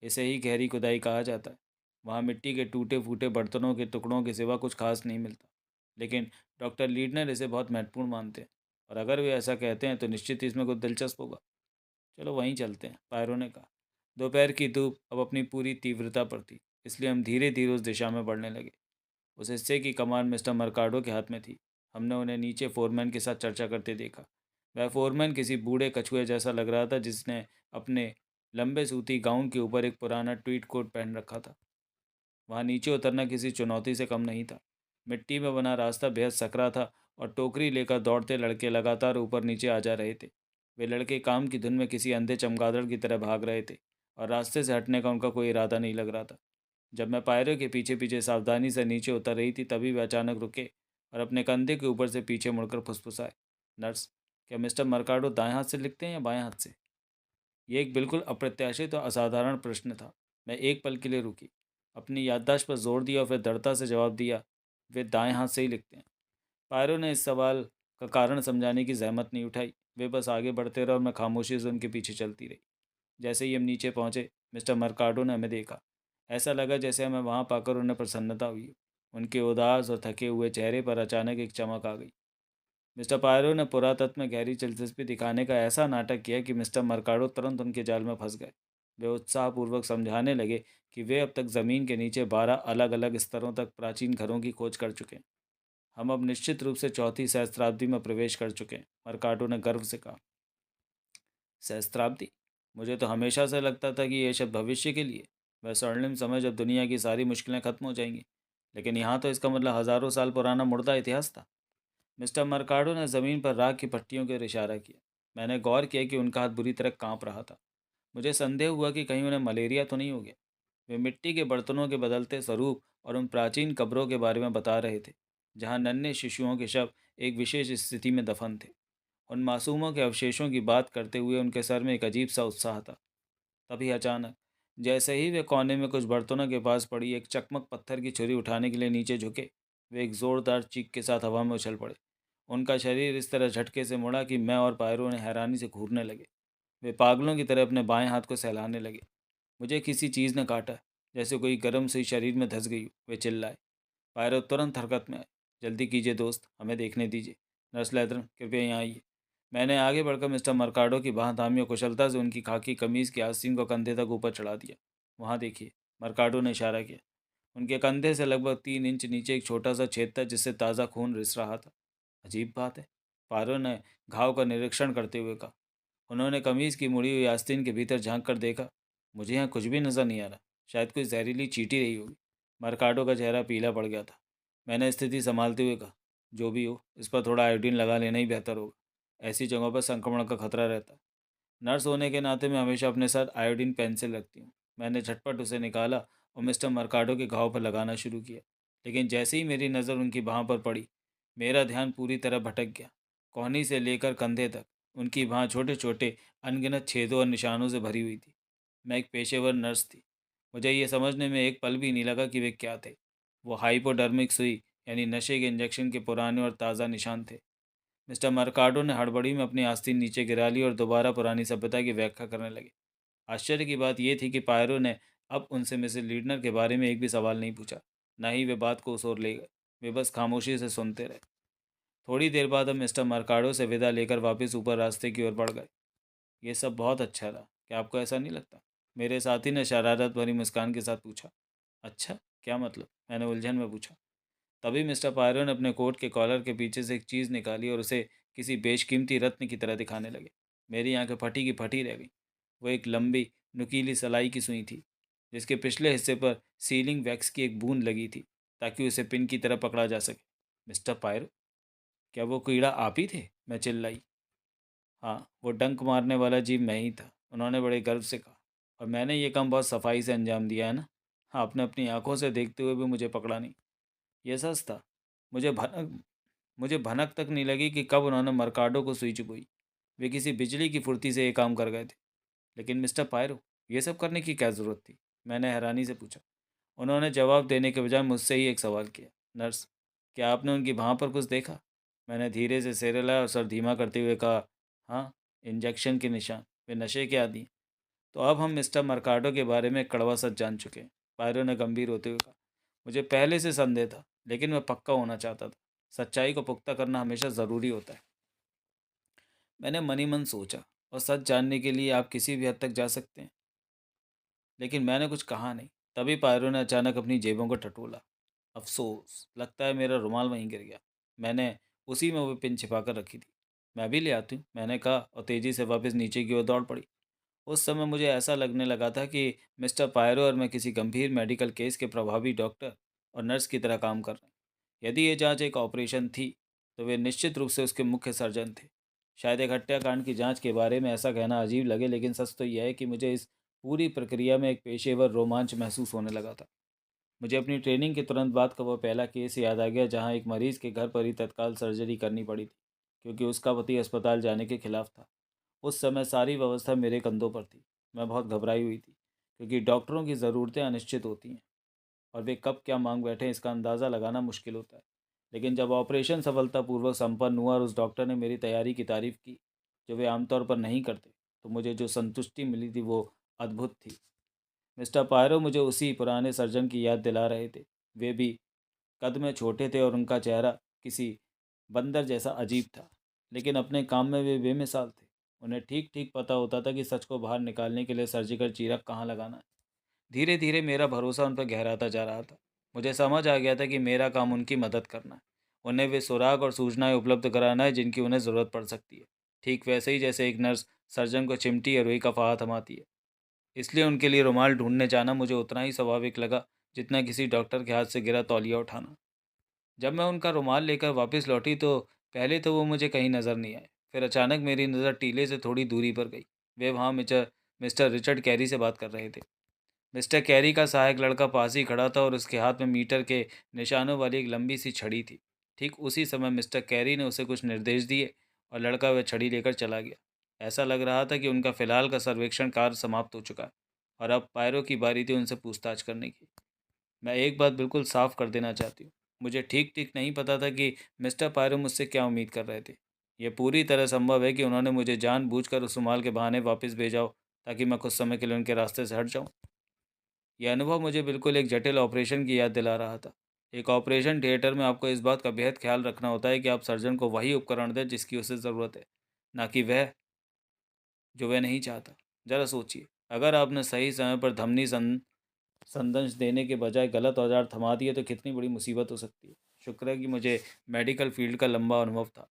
इसे ही गहरी खुदाई कहा जाता है। वहाँ मिट्टी के टूटे फूटे बर्तनों के टुकड़ों के सिवा कुछ खास नहीं मिलता। लेकिन डॉक्टर लीडनर इसे बहुत महत्वपूर्ण मानते हैं, और अगर वे ऐसा कहते हैं तो निश्चित ही इसमें कुछ दिलचस्प होगा। चलो वहीं चलते हैं, पायरो ने कहा। दोपहर की धूप अब अपनी पूरी तीव्रता पर थी, इसलिए हम धीरे धीरे उस दिशा में बढ़ने लगे। उस हिस्से की कमान मिस्टर मर्काडो के हाथ में थी। हमने उन्हें नीचे फोरमैन के साथ चर्चा करते देखा। वह फोरमैन किसी बूढ़े कछुए जैसा लग रहा था, जिसने अपने लंबे सूती गाउन के ऊपर एक पुराना ट्वीट कोट पहन रखा था। वहाँ नीचे उतरना किसी चुनौती से कम नहीं था। मिट्टी में बना रास्ता बेहद सकरा था, और टोकरी लेकर दौड़ते लड़के लगातार ऊपर नीचे आ जा रहे थे। वे लड़के काम की धुन में किसी अंधे चमगादड़ की तरह भाग रहे थे, और रास्ते से हटने का उनका कोई इरादा नहीं लग रहा था। जब मैं पायरों के पीछे पीछे सावधानी से नीचे उतर रही थी, तभी वे अचानक रुके और अपने कंधे के ऊपर से पीछे मुड़कर फुसफुसाए, नर्स, क्या मिस्टर मर्काडो दाएं हाथ से लिखते हैं या बाएं हाथ से? ये एक बिल्कुल अप्रत्याशित और असाधारण प्रश्न था। मैं एक पल के लिए रुकी, अपनी याददाश्त पर जोर दिया और फिर दृढ़ता से जवाब दिया, वे दाएं हाथ से ही लिखते हैं। पायरो ने इस सवाल का कारण समझाने की जहमत नहीं उठाई। वे बस आगे बढ़ते रहे और मैं खामोशी से उनके पीछे चलती रही। जैसे ही हम नीचे पहुंचे, मिस्टर मर्काडो ने हमें देखा। ऐसा लगा जैसे हमें वहां पाकर उन्हें प्रसन्नता हुई। उनके उदास और थके हुए चेहरे पर अचानक एक चमक आ गई। मिस्टर पायरो ने पुरातत्व में गहरी दिलचस्पी दिखाने का ऐसा नाटक किया कि मिस्टर मर्काडो तुरंत उनके जाल में फंस गए। वे उत्साहपूर्वक समझाने लगे कि वे अब तक ज़मीन के नीचे 12 अलग अलग स्तरों तक प्राचीन घरों की खोज कर चुके हैं। हम अब निश्चित रूप से चौथी सहस्त्राब्दी में प्रवेश कर चुके हैं, मर्काडो ने गर्व से कहा। सहस्त्राब्दी? मुझे तो हमेशा से लगता था कि यह शब्द भविष्य के लिए, वह स्वर्णिम समय जब दुनिया की सारी मुश्किलें खत्म हो जाएंगी। लेकिन यहाँ तो इसका मतलब हजारों साल पुराना मुर्दा इतिहास था। मिस्टर मर्काडो ने ज़मीन पर राख की पट्टियों की ओर इशारा किया। मैंने गौर किया कि उनका हाथ बुरी तरह कांप रहा था। मुझे संदेह हुआ कि कहीं उन्हें मलेरिया तो नहीं हो गया। वे मिट्टी के बर्तनों के बदलते स्वरूप और उन प्राचीन कब्रों के बारे में बता रहे थे, जहाँ नन्हे शिशुओं के शव एक विशेष स्थिति में दफन थे। उन मासूमों के अवशेषों की बात करते हुए उनके सर में एक अजीब सा उत्साह था। तभी अचानक, जैसे ही वे कोने में कुछ बर्तनों के पास पड़ी एक चकमक पत्थर की छुरी उठाने के लिए नीचे झुके, वे एक जोरदार चीख के साथ हवा में उछल पड़े। उनका शरीर इस तरह झटके से मुड़ा कि मैं और पायरो ने हैरानी से घूरने लगे। वे पागलों की तरह अपने बाएं हाथ को सहलाने लगे। मुझे किसी चीज़ ने काटा, जैसे कोई गर्म सुई शरीर में धंस गई हो, वे चिल्लाए। पायरो तुरंत हरकत में आए। जल्दी कीजिए दोस्त, हमें देखने दीजिए। नर्स लैथरन, कृपया यहाँ आइए। मैंने आगे बढ़कर मिस्टर मर्काडो की बाह थामी और कुशलता से उनकी खाकी कमीज की आस्तीन को कंधे तक ऊपर चढ़ा दिया। वहाँ देखिए, मर्काडो ने इशारा किया। उनके कंधे से लगभग 3 इंच नीचे एक छोटा सा छेद था जिससे ताज़ा खून रिस रहा था। अजीब बात है, पारो ने घाव का निरीक्षण करते हुए कहा। उन्होंने कमीज की मुड़ी हुई आस्तीन के भीतर झांक कर देखा। मुझे यहाँ कुछ भी नजर नहीं आ रहा, शायद कोई जहरीली चींटी रही होगी। मर्काडो का चेहरा पीला पड़ गया था। मैंने स्थिति संभालते हुए कहा, जो भी हो, इस पर थोड़ा आयोडीन लगा लेना ही बेहतर होगा। ऐसी जगहों पर संक्रमण का खतरा रहता है। नर्स होने के नाते मैं हमेशा अपने साथ आयोडीन पेंसिल रखती हूँ। मैंने झटपट उसे निकाला और मिस्टर मर्काडो के घाव पर लगाना शुरू किया। लेकिन जैसे ही मेरी नज़र उनकी बाह पर पड़ी, मेरा ध्यान पूरी तरह भटक गया। कोहनी से लेकर कंधे तक उनकी बाह छोटे छोटे अनगिनत छेदों और निशानों से भरी हुई थी। मैं एक पेशेवर नर्स थी। मुझे ये समझने में एक पल भी नहीं लगा कि वे क्या थे। वो हाइपोडर्मिक सुई, यानी नशे के इंजेक्शन के पुराने और ताज़ा निशान थे। मिस्टर मर्काडो ने हड़बड़ी में अपनी आस्तीन नीचे गिरा ली और दोबारा पुरानी सभ्यता की व्याख्या करने लगे। आश्चर्य की बात यह थी कि पायरो ने अब उनसे मिसेस लीडनर के बारे में एक भी सवाल नहीं पूछा। न ही वे बात को उस ओर ले गए। वे बस खामोशी से सुनते रहे। थोड़ी देर बाद हम मिस्टर मर्काडो से विदा लेकर वापस ऊपर रास्ते की ओर बढ़ गए। ये सब बहुत अच्छा रहा, क्या आपको ऐसा नहीं लगता? मेरे साथी ने शरारत भरी मुस्कान के साथ पूछा। अच्छा, क्या मतलब? मैंने उलझन में पूछा। तभी मिस्टर पायरो ने अपने कोट के कॉलर के पीछे से एक चीज़ निकाली और उसे किसी बेशकीमती रत्न की तरह दिखाने लगे। मेरी आंखें फटी की फटी रह गईं। वो एक लंबी नुकीली सलाई की सुई थी जिसके पिछले हिस्से पर सीलिंग वैक्स की एक बूंद लगी थी ताकि उसे पिन की तरह पकड़ा जा सके। मिस्टर पायरो, क्या वो कीड़ा आप ही थे? मैं चिल्लाई। हाँ, वो डंक मारने वाला जीव मैं ही था, उन्होंने बड़े गर्व से कहा। और मैंने ये काम बहुत सफाई से अंजाम दिया है ना? हाँ, आपने अपनी आंखों से देखते हुए भी मुझे पकड़ा नहीं। ये सच था। मुझे भनक मुझे भनक तक नहीं लगी कि कब उन्होंने मर्काडो को सुई चुभोई। वे किसी बिजली की फुर्ती से ये काम कर गए थे। लेकिन मिस्टर पायरो, ये सब करने की क्या ज़रूरत थी? मैंने हैरानी से पूछा। उन्होंने जवाब देने के बजाय मुझसे ही एक सवाल किया। नर्स, क्या आपने उनकी बाह पर कुछ देखा? मैंने धीरे से सिर हिलाया और सर धीमा करते हुए कहा, हाँ, इंजेक्शन के निशान। वे नशे के आदी हैं। तो अब हम मिस्टर मर्काडो के बारे में एक कड़वा सच जान चुके हैं। पायरो ने गंभीर होते हुए कहा। मुझे पहले से संदेह था, लेकिन मैं पक्का होना चाहता था। सच्चाई को पुख्ता करना हमेशा ज़रूरी होता है। मैंने मनी मन सोचा, और सच जानने के लिए आप किसी भी हद तक जा सकते हैं। लेकिन मैंने कुछ कहा नहीं। तभी पायरो ने अचानक अपनी जेबों को टटोला। अफसोस, लगता है मेरा रुमाल वहीं गिर गया। मैंने उसी में वो पिन छिपा कर रखी थी। मैं भी ले आती हूँ, मैंने कहा और तेज़ी से वापस नीचे की ओर दौड़ पड़ी। उस समय मुझे ऐसा लगने लगा था कि मिस्टर पायरो और मैं किसी गंभीर मेडिकल केस के प्रभावी डॉक्टर और नर्स की तरह काम कर रहे हैं। यदि ये जांच एक ऑपरेशन थी, तो वे निश्चित रूप से उसके मुख्य सर्जन थे। शायद एक हत्याकांड की जांच के बारे में ऐसा कहना अजीब लगे, लेकिन सच तो यह है कि मुझे इस पूरी प्रक्रिया में एक पेशेवर रोमांच महसूस होने लगा था। मुझे अपनी ट्रेनिंग के तुरंत बाद का वो पहला केस याद आ गया जहाँ एक मरीज़ के घर पर ही तत्काल सर्जरी करनी पड़ी थी, क्योंकि उसका पति अस्पताल जाने के खिलाफ था। उस समय सारी व्यवस्था मेरे कंधों पर थी। मैं बहुत घबराई हुई थी, क्योंकि डॉक्टरों की ज़रूरतें अनिश्चित होती हैं और वे कब क्या मांग बैठे इसका अंदाज़ा लगाना मुश्किल होता है। लेकिन जब ऑपरेशन सफलतापूर्वक संपन्न हुआ और उस डॉक्टर ने मेरी तैयारी की तारीफ़ की, जो वे आमतौर पर नहीं करते, तो मुझे जो संतुष्टि मिली थी वो अद्भुत थी। मिस्टर पायरो मुझे उसी पुराने सर्जन की याद दिला रहे थे। वे भी कद में छोटे थे और उनका चेहरा किसी बंदर जैसा अजीब था, लेकिन अपने काम में वे बेमिसाल थे। उन्हें ठीक ठीक पता होता था कि सच को बाहर निकालने के लिए सर्जिकल चीरक कहाँ लगाना है। धीरे धीरे मेरा भरोसा उन पर गहराता जा रहा था। मुझे समझ आ गया था कि मेरा काम उनकी मदद करना है, उन्हें वे सुराग और सूचनाएं उपलब्ध कराना है जिनकी उन्हें ज़रूरत पड़ सकती है। ठीक वैसे ही जैसे एक नर्स सर्जन को चिमटी या रुई का फाहा थमाती है। इसलिए उनके लिए रुमाल ढूंढने जाना मुझे उतना ही स्वाभाविक लगा जितना किसी डॉक्टर के हाथ से गिरा तौलिया उठाना। जब मैं उनका रुमाल लेकर वापस लौटी तो पहले तो वो मुझे कहीं नज़र नहीं आए। फिर अचानक मेरी नज़र टीले से थोड़ी दूरी पर गई। वे वहाँ मिस्टर मिस्टर रिचर्ड कैरी से बात कर रहे थे। मिस्टर कैरी का सहायक लड़का पास ही खड़ा था और उसके हाथ में मीटर के निशानों वाली एक लंबी सी छड़ी थी। ठीक उसी समय मिस्टर कैरी ने उसे कुछ निर्देश दिए और लड़का वह छड़ी लेकर चला गया। ऐसा लग रहा था कि उनका फ़िलहाल का सर्वेक्षण कार्य समाप्त हो चुका है और अब पायरो की बारी थी उनसे पूछताछ करने की। मैं एक बात बिल्कुल साफ कर देना चाहती हूँ। मुझे ठीक ठीक नहीं पता था कि मिस्टर पायरो मुझसे क्या उम्मीद कर रहे थे। यह पूरी तरह संभव है कि उन्होंने मुझे जानबूझकर उस रुमाल के बहाने वापस भेजा हो ताकि मैं कुछ समय के लिए उनके रास्ते से हट जाऊँ। यह अनुभव मुझे बिल्कुल एक जटिल ऑपरेशन की याद दिला रहा था। एक ऑपरेशन थिएटर में आपको इस बात का बेहद ख्याल रखना होता है कि आप सर्जन को वही उपकरण दें जिसकी उसे ज़रूरत है, ना कि वह जो वह नहीं चाहता। ज़रा सोचिए, अगर आपने सही समय पर धमनी संदेश देने के बजाय गलत औजार थमा दिए तो कितनी बड़ी मुसीबत हो सकती है। शुक्र है कि मुझे मेडिकल फील्ड का लंबा अनुभव था,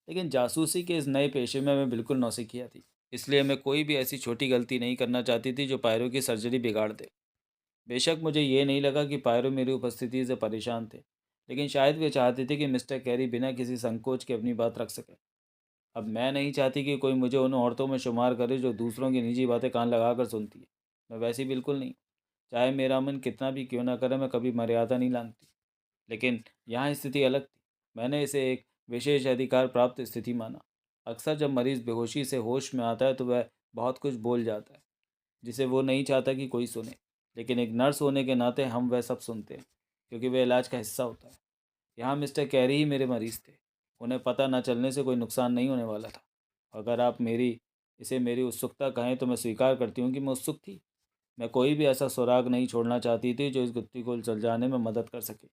लेकिन जासूसी के इस नए पेशे में मैं बिल्कुल नौसिखिया थी। इसलिए मैं कोई भी ऐसी छोटी गलती नहीं करना चाहती थी जो पायरो की सर्जरी बिगाड़ दे। बेशक मुझे ये नहीं लगा कि पायरो मेरी उपस्थिति से परेशान थे, लेकिन शायद वे चाहते थे कि मिस्टर कैरी बिना किसी संकोच के अपनी बात रख सके। अब मैं नहीं चाहती कि कोई मुझे उन औरतों में शुमार करे जो दूसरों की निजी बातें कान लगाकर सुनती है। मैं वैसी बिल्कुल नहीं। चाहे मेरा मन कितना भी क्यों ना करे, मैं कभी मर्यादा नहीं लांघती। लेकिन यहाँ स्थिति अलग थी। मैंने इसे एक विशेष अधिकार प्राप्त स्थिति माना। अक्सर जब मरीज बेहोशी से होश में आता है तो वह बहुत कुछ बोल जाता है जिसे वो नहीं चाहता कि कोई सुने। लेकिन एक नर्स होने के नाते हम वह सब सुनते हैं, क्योंकि वह इलाज का हिस्सा होता है। यहाँ मिस्टर कैरी ही मेरे मरीज थे। उन्हें पता न चलने से कोई नुकसान नहीं होने वाला था। अगर आप मेरी उत्सुकता कहें तो मैं स्वीकार करती हूँ कि मैं उत्सुक थी। मैं कोई भी ऐसा सुराग नहीं छोड़ना चाहती थी जो इस गुत्थी को सुलझाने में मदद कर सके।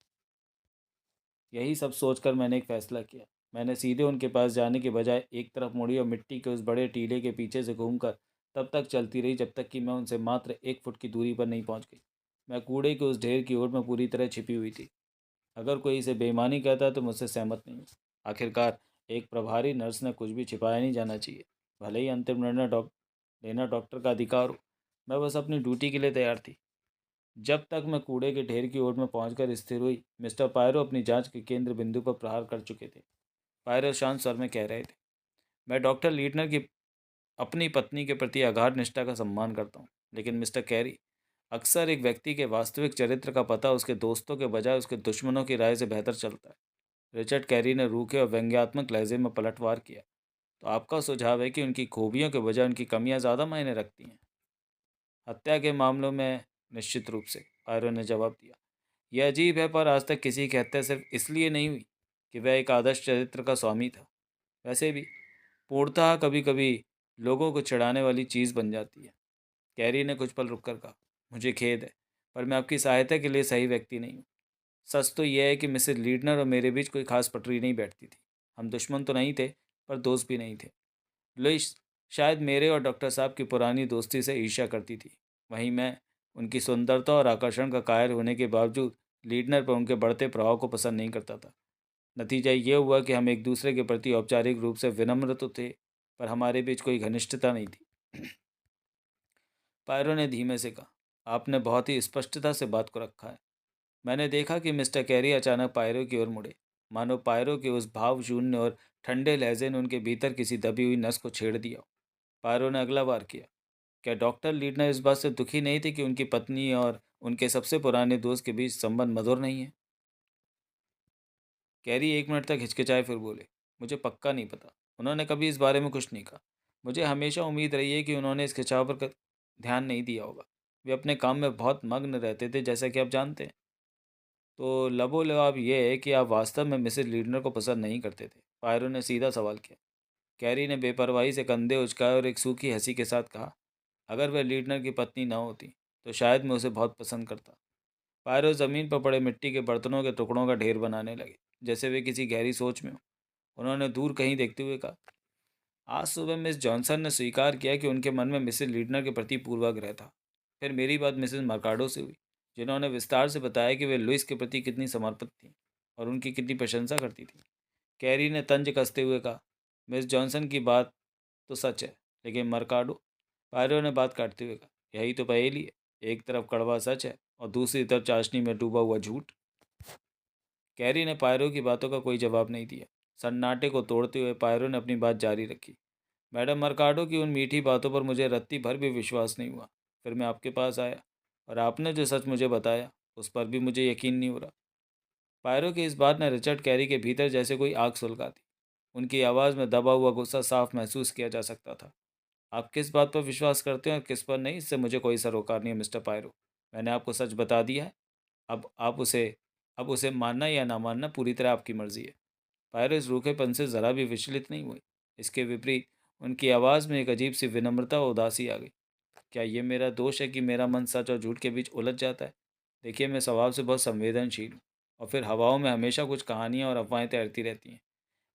यही सब सोचकर मैंने एक फ़ैसला किया। मैंने सीधे उनके पास जाने के बजाय एक तरफ मुड़ी और मिट्टी के उस बड़े टीले के पीछे से घूमकर तब तक चलती रही जब तक कि मैं उनसे मात्र 1 फुट की दूरी पर नहीं पहुंच गई। मैं कूड़े के उस ढेर की ओर में पूरी तरह छिपी हुई थी। अगर कोई इसे बेईमानी कहता है तो मुझसे सहमत नहीं हूँ। आखिरकार एक प्रभारी नर्स ने कुछ भी छिपाया नहीं जाना चाहिए। भले ही अंतिम निर्णय लेना डॉक्टर का अधिकार हो। मैं बस अपनी ड्यूटी के लिए तैयार थी। जब तक मैं कूड़े के ढेर की ओर में पहुंचकर स्थिर हुई, मिस्टर पायरो अपनी जांच के केंद्र बिंदु पर प्रहार कर चुके थे। पायरो शांत स्वर में कह रहे थे, मैं डॉक्टर लीटनर की अपनी पत्नी के प्रति अगाध निष्ठा का सम्मान करता हूँ, लेकिन मिस्टर कैरी, अक्सर एक व्यक्ति के वास्तविक चरित्र का पता उसके दोस्तों के बजाय उसके दुश्मनों की राय से बेहतर चलता है। रिचर्ड कैरी ने रूखे और व्यंग्यात्मक लहजे में पलटवार किया। तो आपका सुझाव है कि उनकी खूबियों के बजाय उनकी कमियां ज़्यादा मायने रखती हैं? हत्या के मामलों में निश्चित रूप से, पायरो ने जवाब दिया। यह अजीब है, पर आज तक किसी की हत्या सिर्फ इसलिए नहीं हुई कि वह एक आदर्श चरित्र का स्वामी था। वैसे भी पूर्णतः कभी कभी लोगों को चिढ़ाने वाली चीज़ बन जाती है। कैरी ने कुछ पल रुककर कहा, मुझे खेद है, पर मैं आपकी सहायता के लिए सही व्यक्ति नहीं हूँ। सच तो यह है कि मिसेस लीडनर और मेरे बीच कोई खास पटरी नहीं बैठती थी। हम दुश्मन तो नहीं थे, पर दोस्त भी नहीं थे। लुइस शायद मेरे और डॉक्टर साहब की पुरानी दोस्ती से ईर्ष्या करती थी। वहीं मैं उनकी सुंदरता और आकर्षण का कायल होने के बावजूद लीडनर पर उनके बढ़ते प्रभाव को पसंद नहीं करता था। नतीजा ये हुआ कि हम एक दूसरे के प्रति औपचारिक रूप से विनम्र तो थे, पर हमारे बीच कोई घनिष्ठता नहीं थी। पायरो ने धीमे से कहा, आपने बहुत ही स्पष्टता से बात को रखा है। मैंने देखा कि मिस्टर कैरी अचानक पायरो की ओर मुड़े, मानो पायरो के उस भाव शून्य और ठंडे लहजे ने उनके भीतर किसी दबी हुई नस को छेड़ दिया। पायरो ने अगला वार किया, क्या डॉक्टर लीडनर इस बात से दुखी नहीं थे कि उनकी पत्नी और उनके सबसे पुराने दोस्त के बीच संबंध मधुर नहीं है? कैरी 1 मिनट तक हिचकिचाए फिर बोले, मुझे पक्का नहीं पता। उन्होंने कभी इस बारे में कुछ नहीं कहा। मुझे हमेशा उम्मीद रही है कि उन्होंने इस खिंचाव पर ध्यान नहीं दिया होगा। वे अपने काम में बहुत मग्न रहते थे, जैसा कि आप जानते हैं। तो लबोलवाब ये है कि आप वास्तव में मिसेस लीडनर को पसंद नहीं करते थे? पायरो ने सीधा सवाल किया। कैरी ने बेपरवाही से कंधे उचकाए और एक सूखी हंसी के साथ कहा, अगर वह लीडनर की पत्नी न होती तो शायद मैं उसे बहुत पसंद करता। पायरो ज़मीन पर पड़े मिट्टी के बर्तनों के टुकड़ों का ढेर बनाने लगे, जैसे वे किसी गहरी सोच में हो। उन्होंने दूर कहीं देखते हुए कहा, आज सुबह मिस जॉनसन ने स्वीकार किया कि उनके मन में मिसेस लीडनर के प्रति पूर्वाग्रह था। फिर मेरी बात मिसेस मर्काडो से हुई, जिन्होंने विस्तार से बताया कि वे लुइस के प्रति कितनी समर्पित थी और उनकी कितनी प्रशंसा करती थी। कैरी ने तंज कसते हुए कहा, मिस जॉनसन की बात तो सच है, लेकिन मर्काडो, पायरो ने बात काटते हुए कहा, यही तो पहेली है। एक तरफ कड़वा सच है और दूसरी तरफ चाशनी में डूबा हुआ झूठ। कैरी ने पायरो की बातों का कोई जवाब नहीं दिया। सन्नाटे को तोड़ते हुए पायरो ने अपनी बात जारी रखी, मैडम मर्काडो की उन मीठी बातों पर मुझे रत्ती भर भी विश्वास नहीं हुआ। फिर मैं आपके पास आया और आपने जो सच मुझे बताया उस पर भी मुझे यकीन नहीं हो रहा। पायरो की इस बात ने रिचर्ड कैरी के भीतर जैसे कोई आग सुलगा दी। उनकी आवाज़ में दबा हुआ गुस्सा साफ महसूस किया जा सकता था। आप किस बात पर विश्वास करते हैं और किस पर नहीं, इससे मुझे कोई सरोकार नहीं है मिस्टर पायरो। मैंने आपको सच बता दिया है। अब आप उसे अब उसे मानना या ना मानना पूरी तरह आपकी मर्जी है। पायरो इस रूखेपन से ज़रा भी विचलित नहीं हुई। इसके विपरीत उनकी आवाज़ में एक अजीब सी विनम्रता और उदासी आ गई। क्या ये मेरा दोष है कि मेरा मन सच और झूठ के बीच उलझ जाता है? देखिए, मैं स्वभाव से बहुत संवेदनशील हूँ, और फिर हवाओं में हमेशा कुछ कहानियाँ और अफवाहें तैरती रहती हैं।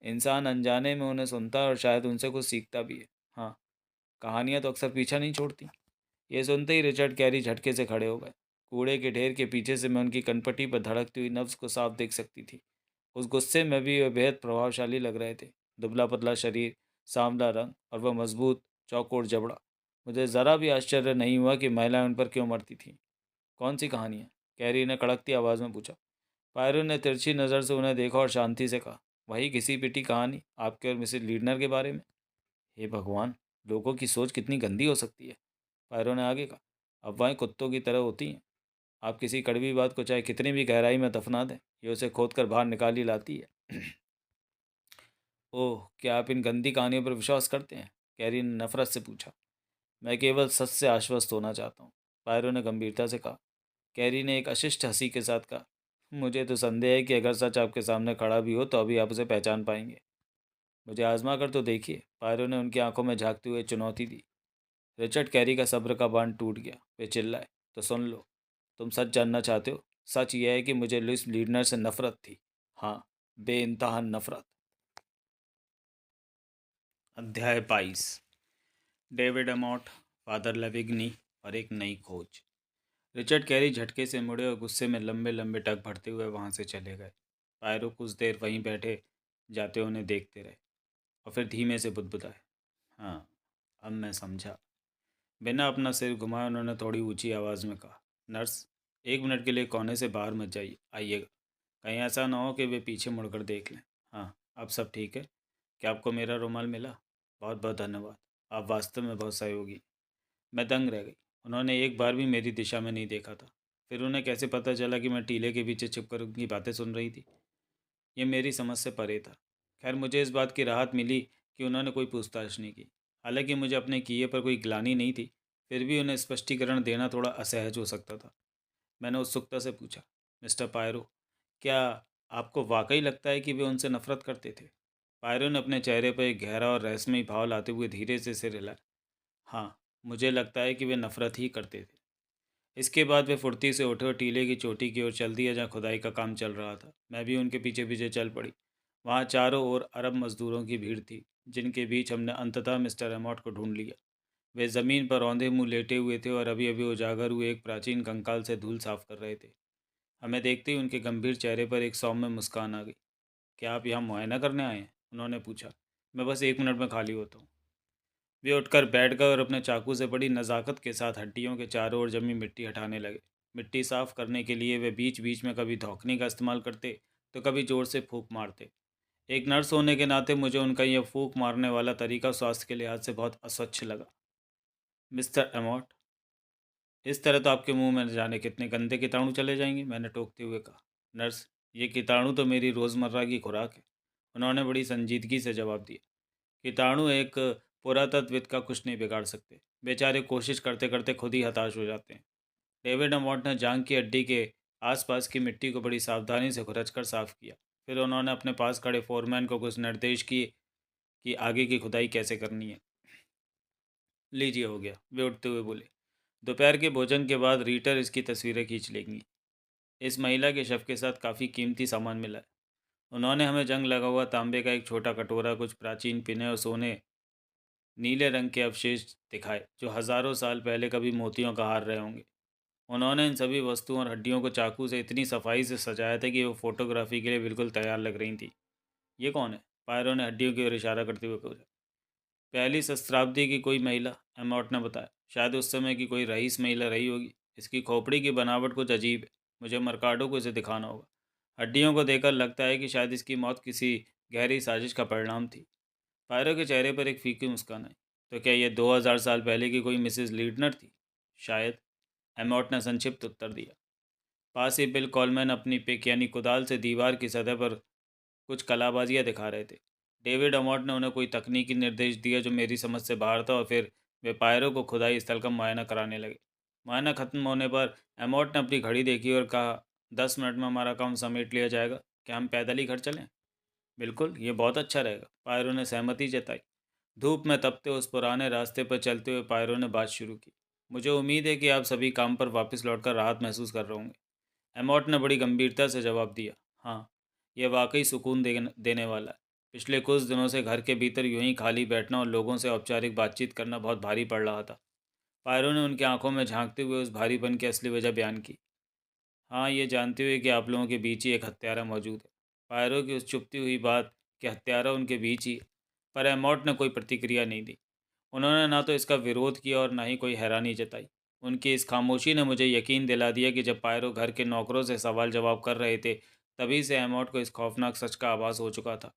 इंसान अनजाने में उन्हें सुनता है और शायद उनसे कुछ सीखता भी है। हाँ, कहानियाँ तो अक्सर पीछा नहीं छोड़ती। ये सुनते ही रिचर्ड कैरी झटके से खड़े हो गए। कूड़े के ढेर के पीछे से मैं उनकी कनपटी पर धड़कती हुई नब्ज़ को साफ देख सकती थी। उस गुस्से में भी वे बेहद प्रभावशाली लग रहे थे। दुबला पतला शरीर, सांवला रंग और वह मजबूत चौकोर जबड़ा। मुझे ज़रा भी आश्चर्य नहीं हुआ कि महिलाएं उन पर क्यों मरती थीं। कौन सी कहानियाँ? कैरी ने कड़कती आवाज़ में पूछा। पायरो ने तिरछी नज़र से उन्हें देखा और शांति से कहा, वही घिसी पिटी कहानी आपके और मिसेस लीडनर के बारे में। हे भगवान, लोगों की सोच कितनी गंदी हो सकती है। पायरो ने आगे कहा, अफवाहें कुत्तों की तरह होती हैं। आप किसी कड़वी बात को चाहे कितनी भी गहराई में दफना दें, ये उसे खोद कर बाहर निकाल ही लाती है। ओह, क्या आप इन गंदी कहानियों पर विश्वास करते हैं? कैरी ने नफरत से पूछा। मैं केवल सच से आश्वस्त होना चाहता हूँ, पायरो ने गंभीरता से कहा। कैरी ने एक अशिष्ट हंसी के साथ कहा, मुझे तो संदेह है कि अगर सच आपके सामने खड़ा भी हो तो अभी आप उसे पहचान पाएंगे। मुझे आजमा कर तो देखिए, पायरो ने उनकी आंखों में झांकते हुए चुनौती दी। रिचर्ड कैरी का सब्र का बांध टूट गया। वे चिल्लाए, तो सुन लो, तुम सच जानना चाहते हो? सच यह है कि मुझे लुइस लीडनर से नफरत थी। हाँ, बेइंतहा नफरत। अध्याय 22। डेविड अमॉट, फादर लेविग्नी और एक नई खोज। रिचर्ड कैरी झटके से मुड़े और गुस्से में लंबे लंबे टक भरते हुए वहां से चले गए। पायरो कुछ देर वहीं बैठे जाते उन्हें देखते रहे और फिर धीमे से बुदबुदाए, हाँ, अब मैं समझा। बिना अपना सिर घुमाए उन्होंने थोड़ी ऊंची आवाज़ में कहा, नर्स, 1 मिनट के लिए कोने से बाहर मत जाइए, आइएगा। कहीं ऐसा ना हो कि वे पीछे मुड़कर देख लें। हाँ, अब सब ठीक है? क्या आपको मेरा रुमाल मिला? बहुत बहुत धन्यवाद, आप वास्तव में बहुत सहयोगी। मैं दंग रह गई। उन्होंने एक बार भी मेरी दिशा में नहीं देखा था। फिर उन्हें कैसे पता चला कि मैं टीले के पीछे छिपकर उनकी बातें सुन रही थी? ये मेरी समझ से परे था। खैर, मुझे इस बात की राहत मिली कि उन्होंने कोई पूछताछ नहीं की। हालांकि मुझे अपने किए पर कोई ग्लानि नहीं थी, फिर भी उन्हें स्पष्टीकरण देना थोड़ा असहज हो सकता था। मैंने उत्सुकता से पूछा, मिस्टर पायरो, क्या आपको वाकई लगता है कि वे उनसे नफरत करते थे? पायरो ने अपने चेहरे पर एक गहरा और रहस्यमयी भाव लाते हुए धीरे से सिर हिलाया। हाँ, मुझे लगता है कि वे नफरत ही करते थे। इसके बाद वे फुर्ती से उठे और टीले की चोटी की ओर चल दिया जहाँ खुदाई का काम चल रहा था। मैं भी उनके पीछे पीछे चल पड़ी। वहाँ चारों ओर अरब मजदूरों की भीड़ थी, जिनके बीच हमने अंततः मिस्टर एमॉट को ढूंढ लिया। वे ज़मीन पर औंधे मुंह लेटे हुए थे और अभी अभी उजागर हुए एक प्राचीन कंकाल से धूल साफ कर रहे थे। हमें देखते ही उनके गंभीर चेहरे पर एक सौम्य मुस्कान आ गई। क्या आप यहाँ मुआयना करने आए हैं? उन्होंने पूछा। मैं बस 1 मिनट में खाली होता हूँ। वे उठकर बैठ गए और अपने चाकू से बड़ी नज़ाकत के साथ हड्डियों के चारों ओर जमी मिट्टी हटाने लगे। मिट्टी साफ करने के लिए वे बीच बीच में कभी धौंकनी का इस्तेमाल करते तो कभी ज़ोर से फूंक मारते। एक नर्स होने के नाते मुझे उनका यह फूंक मारने वाला तरीका स्वास्थ्य के लिहाज से बहुत अस्वच्छ लगा। मिस्टर एमॉट, इस तरह तो आपके मुंह में न जाने कितने गंदे कीटाणु चले जाएंगे, मैंने टोकते हुए कहा। नर्स, ये कीटाणु तो मेरी रोज़मर्रा की खुराक है, उन्होंने बड़ी संजीदगी से जवाब दिया। कीटाणु एक पुरातत्वविद का कुछ नहीं बिगाड़ सकते। बेचारे कोशिश करते करते खुद ही हताश हो जाते हैं। डेविड अमॉट ने जांग की हड्डी के आसपास की मिट्टी को बड़ी सावधानी से खुरच कर साफ किया। फिर उन्होंने अपने पास खड़े फोरमैन को कुछ निर्देश किए कि आगे की खुदाई कैसे करनी है। लीजिए, हो गया, वे उठते हुए बोले। दोपहर के भोजन के बाद रीटर इसकी तस्वीरें खींच लेंगी। इस महिला के शव के साथ काफ़ी कीमती सामान मिला है। उन्होंने हमें जंग लगा हुआ तांबे का एक छोटा कटोरा, कुछ प्राचीन पिने और सोने नीले रंग के अवशेष दिखाए जो हजारों साल पहले कभी मोतियों का हार रहे होंगे। उन्होंने इन सभी वस्तुओं और हड्डियों को चाकू से इतनी सफाई से सजाया था कि वो फोटोग्राफी के लिए बिल्कुल तैयार लग रही थी। ये कौन है? पायरो ने हड्डियों की ओर इशारा करते हुए कहा। पहली सहस्त्राब्दी की कोई महिला, एमॉट ने बताया। शायद उस समय की कोई रईस महिला रही होगी। इसकी खोपड़ी की बनावट कुछ अजीब है। मुझे मर्काडो को इसे दिखाना होगा। हड्डियों को देखकर लगता है कि शायद इसकी मौत किसी गहरी साजिश का परिणाम थी। पायरो के चेहरे पर एक फीकी मुस्कान आई। तो क्या ये 2000 साल पहले की कोई मिसेस लीडनर थी? शायद, एमॉट ने संक्षिप्त उत्तर दिया। पास ही बिल कॉलमैन अपनी पिक यानी कुदाल से दीवार की सतह पर कुछ कलाबाजियाँ दिखा रहे थे। डेविड अमॉट ने उन्हें कोई तकनीकी निर्देश दिया जो मेरी समझ से बाहर था और फिर वे पायरों को खुदाई स्थल का मुआयना कराने लगे। मुआयना खत्म होने पर एमॉट ने अपनी घड़ी देखी और कहा, 10 मिनट में हमारा काम समेट लिया जाएगा। क्या हम पैदल ही घर चलें? बिल्कुल, ये बहुत अच्छा रहेगा, पायरों ने सहमति जताई। धूप में तपते उस पुराने रास्ते पर चलते हुए पायरों ने बात शुरू की। मुझे उम्मीद है कि आप सभी काम पर वापस लौटकर राहत महसूस कर रहे होंगे। एमॉट ने बड़ी गंभीरता से जवाब दिया, हाँ, यह वाकई सुकून देने वाला है। पिछले कुछ दिनों से घर के भीतर यूं ही खाली बैठना और लोगों से औपचारिक बातचीत करना बहुत भारी पड़ रहा था। पायरो ने उनकी आंखों में झांकते हुए उस भारीपन की असली वजह बयान की। हाँ, ये जानते हुए कि आप लोगों के बीच ही एक हत्यारा मौजूद है। पायरो की उस चुपती हुई बात कि हत्यारा उनके बीच ही है, पर एमोट ने कोई प्रतिक्रिया नहीं दी। उन्होंने ना तो इसका विरोध किया और ना ही कोई हैरानी जताई। उनकी इस खामोशी ने मुझे यकीन दिला दिया कि जब पायरो घर के नौकरों से सवाल जवाब कर रहे थे, तभी से एमोट को इस खौफनाक सच का आभास हो चुका था।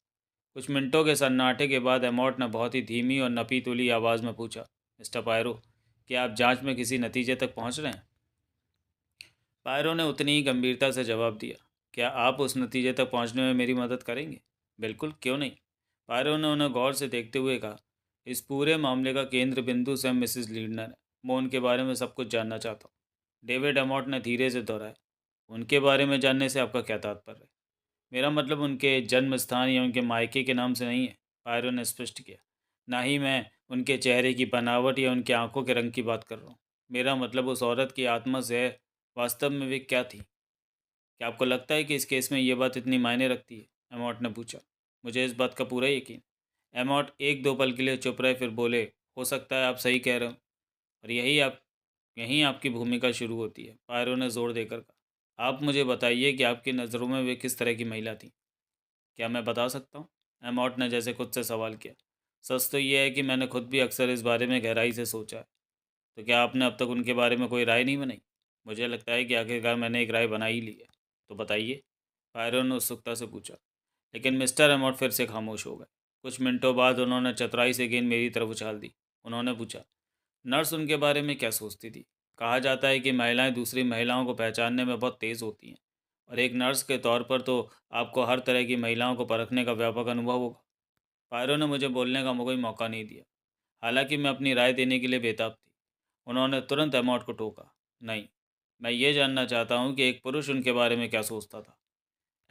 कुछ मिनटों के सन्नाटे के बाद एमोट ने बहुत ही धीमी और नपी तुली आवाज़ में पूछा, मिस्टर पायरो, क्या आप जांच में किसी नतीजे तक पहुंच रहे हैं? पायरो ने उतनी ही गंभीरता से जवाब दिया, क्या आप उस नतीजे तक पहुंचने में मेरी मदद करेंगे? बिल्कुल, क्यों नहीं। पायरो ने उन्हें गौर से देखते हुए कहा, इस पूरे मामले का केंद्र बिंदु स्वयं मिसेस लीडनर है। मैं उनके बारे में सब कुछ जानना चाहता हूँ। डेविड अमॉट ने धीरे से दोहराया, उनके बारे में जानने से आपका क्या तात्पर्य है? मेरा मतलब उनके जन्म स्थान या उनके मायके के नाम से नहीं है, पायरो ने स्पष्ट किया। ना ही मैं उनके चेहरे की बनावट या उनकी आंखों के रंग की बात कर रहा हूँ। मेरा मतलब उस औरत की आत्मा से है। वास्तव में वे क्या थी? क्या आपको लगता है कि इस केस में ये बात इतनी मायने रखती है? एमॉट ने पूछा। मुझे इस बात का पूरा यकीन। एमॉट एक दो पल के लिए चुप रहे, फिर बोले, हो सकता है आप सही कह रहे हो, और यहीं आपकी भूमिका शुरू होती है। पायरो ने जोर देकर कहा, आप मुझे बताइए कि आपकी नज़रों में वे किस तरह की महिला थी? क्या मैं बता सकता हूँ? एमॉट ने जैसे खुद से सवाल किया। सच तो ये है कि मैंने खुद भी अक्सर इस बारे में गहराई से सोचा है। तो क्या आपने अब तक उनके बारे में कोई राय नहीं बनाई? मुझे लगता है कि आखिरकार मैंने एक राय बना ही ली है। तो बताइए, पायरो ने उत्सुकता से पूछा। लेकिन मिस्टर एमॉट फिर से खामोश हो गए। कुछ मिनटों बाद उन्होंने चतुराई से गेंद मेरी तरफ उछाल दी। उन्होंने पूछा, नर्स उनके बारे में क्या सोचती थी? कहा जाता है कि महिलाएं दूसरी महिलाओं को पहचानने में बहुत तेज़ होती हैं, और एक नर्स के तौर पर तो आपको हर तरह की महिलाओं को परखने का व्यापक अनुभव होगा। पायरो ने मुझे बोलने का कोई मौका नहीं दिया, हालांकि मैं अपनी राय देने के लिए बेताब थी। उन्होंने तुरंत एमॉट को टोका, नहीं, मैं ये जानना चाहता हूँ कि एक पुरुष उनके बारे में क्या सोचता था।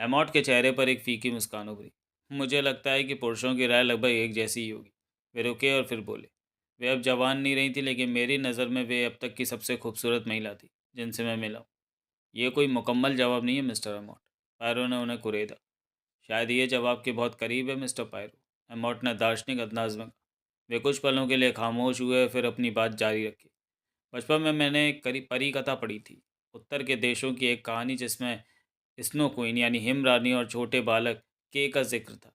एमॉट के चेहरे पर एक फीकी मुस्कान उभरी। मुझे लगता है कि पुरुषों की राय लगभग एक जैसी ही होगी। वे रुके और फिर बोले, वे अब जवान नहीं रही थी, लेकिन मेरी नज़र में वे अब तक की सबसे खूबसूरत महिला थी जिनसे मैं मिला हूँ। ये कोई मुकम्मल जवाब नहीं है मिस्टर एमॉट, पायरो ने उन्हें कुरेदा। शायद ये जवाब के बहुत करीब है मिस्टर पायरो, एमॉट ने दार्शनिक अंदाज में कहा। वे कुछ पलों के लिए खामोश हुए, फिर अपनी बात जारी रखी। बचपन में मैंने एक परी कथा पढ़ी थी, उत्तर के देशों की एक कहानी जिसमें स्नो क्वीन यानी हिम रानी और छोटे बालक के का जिक्र था।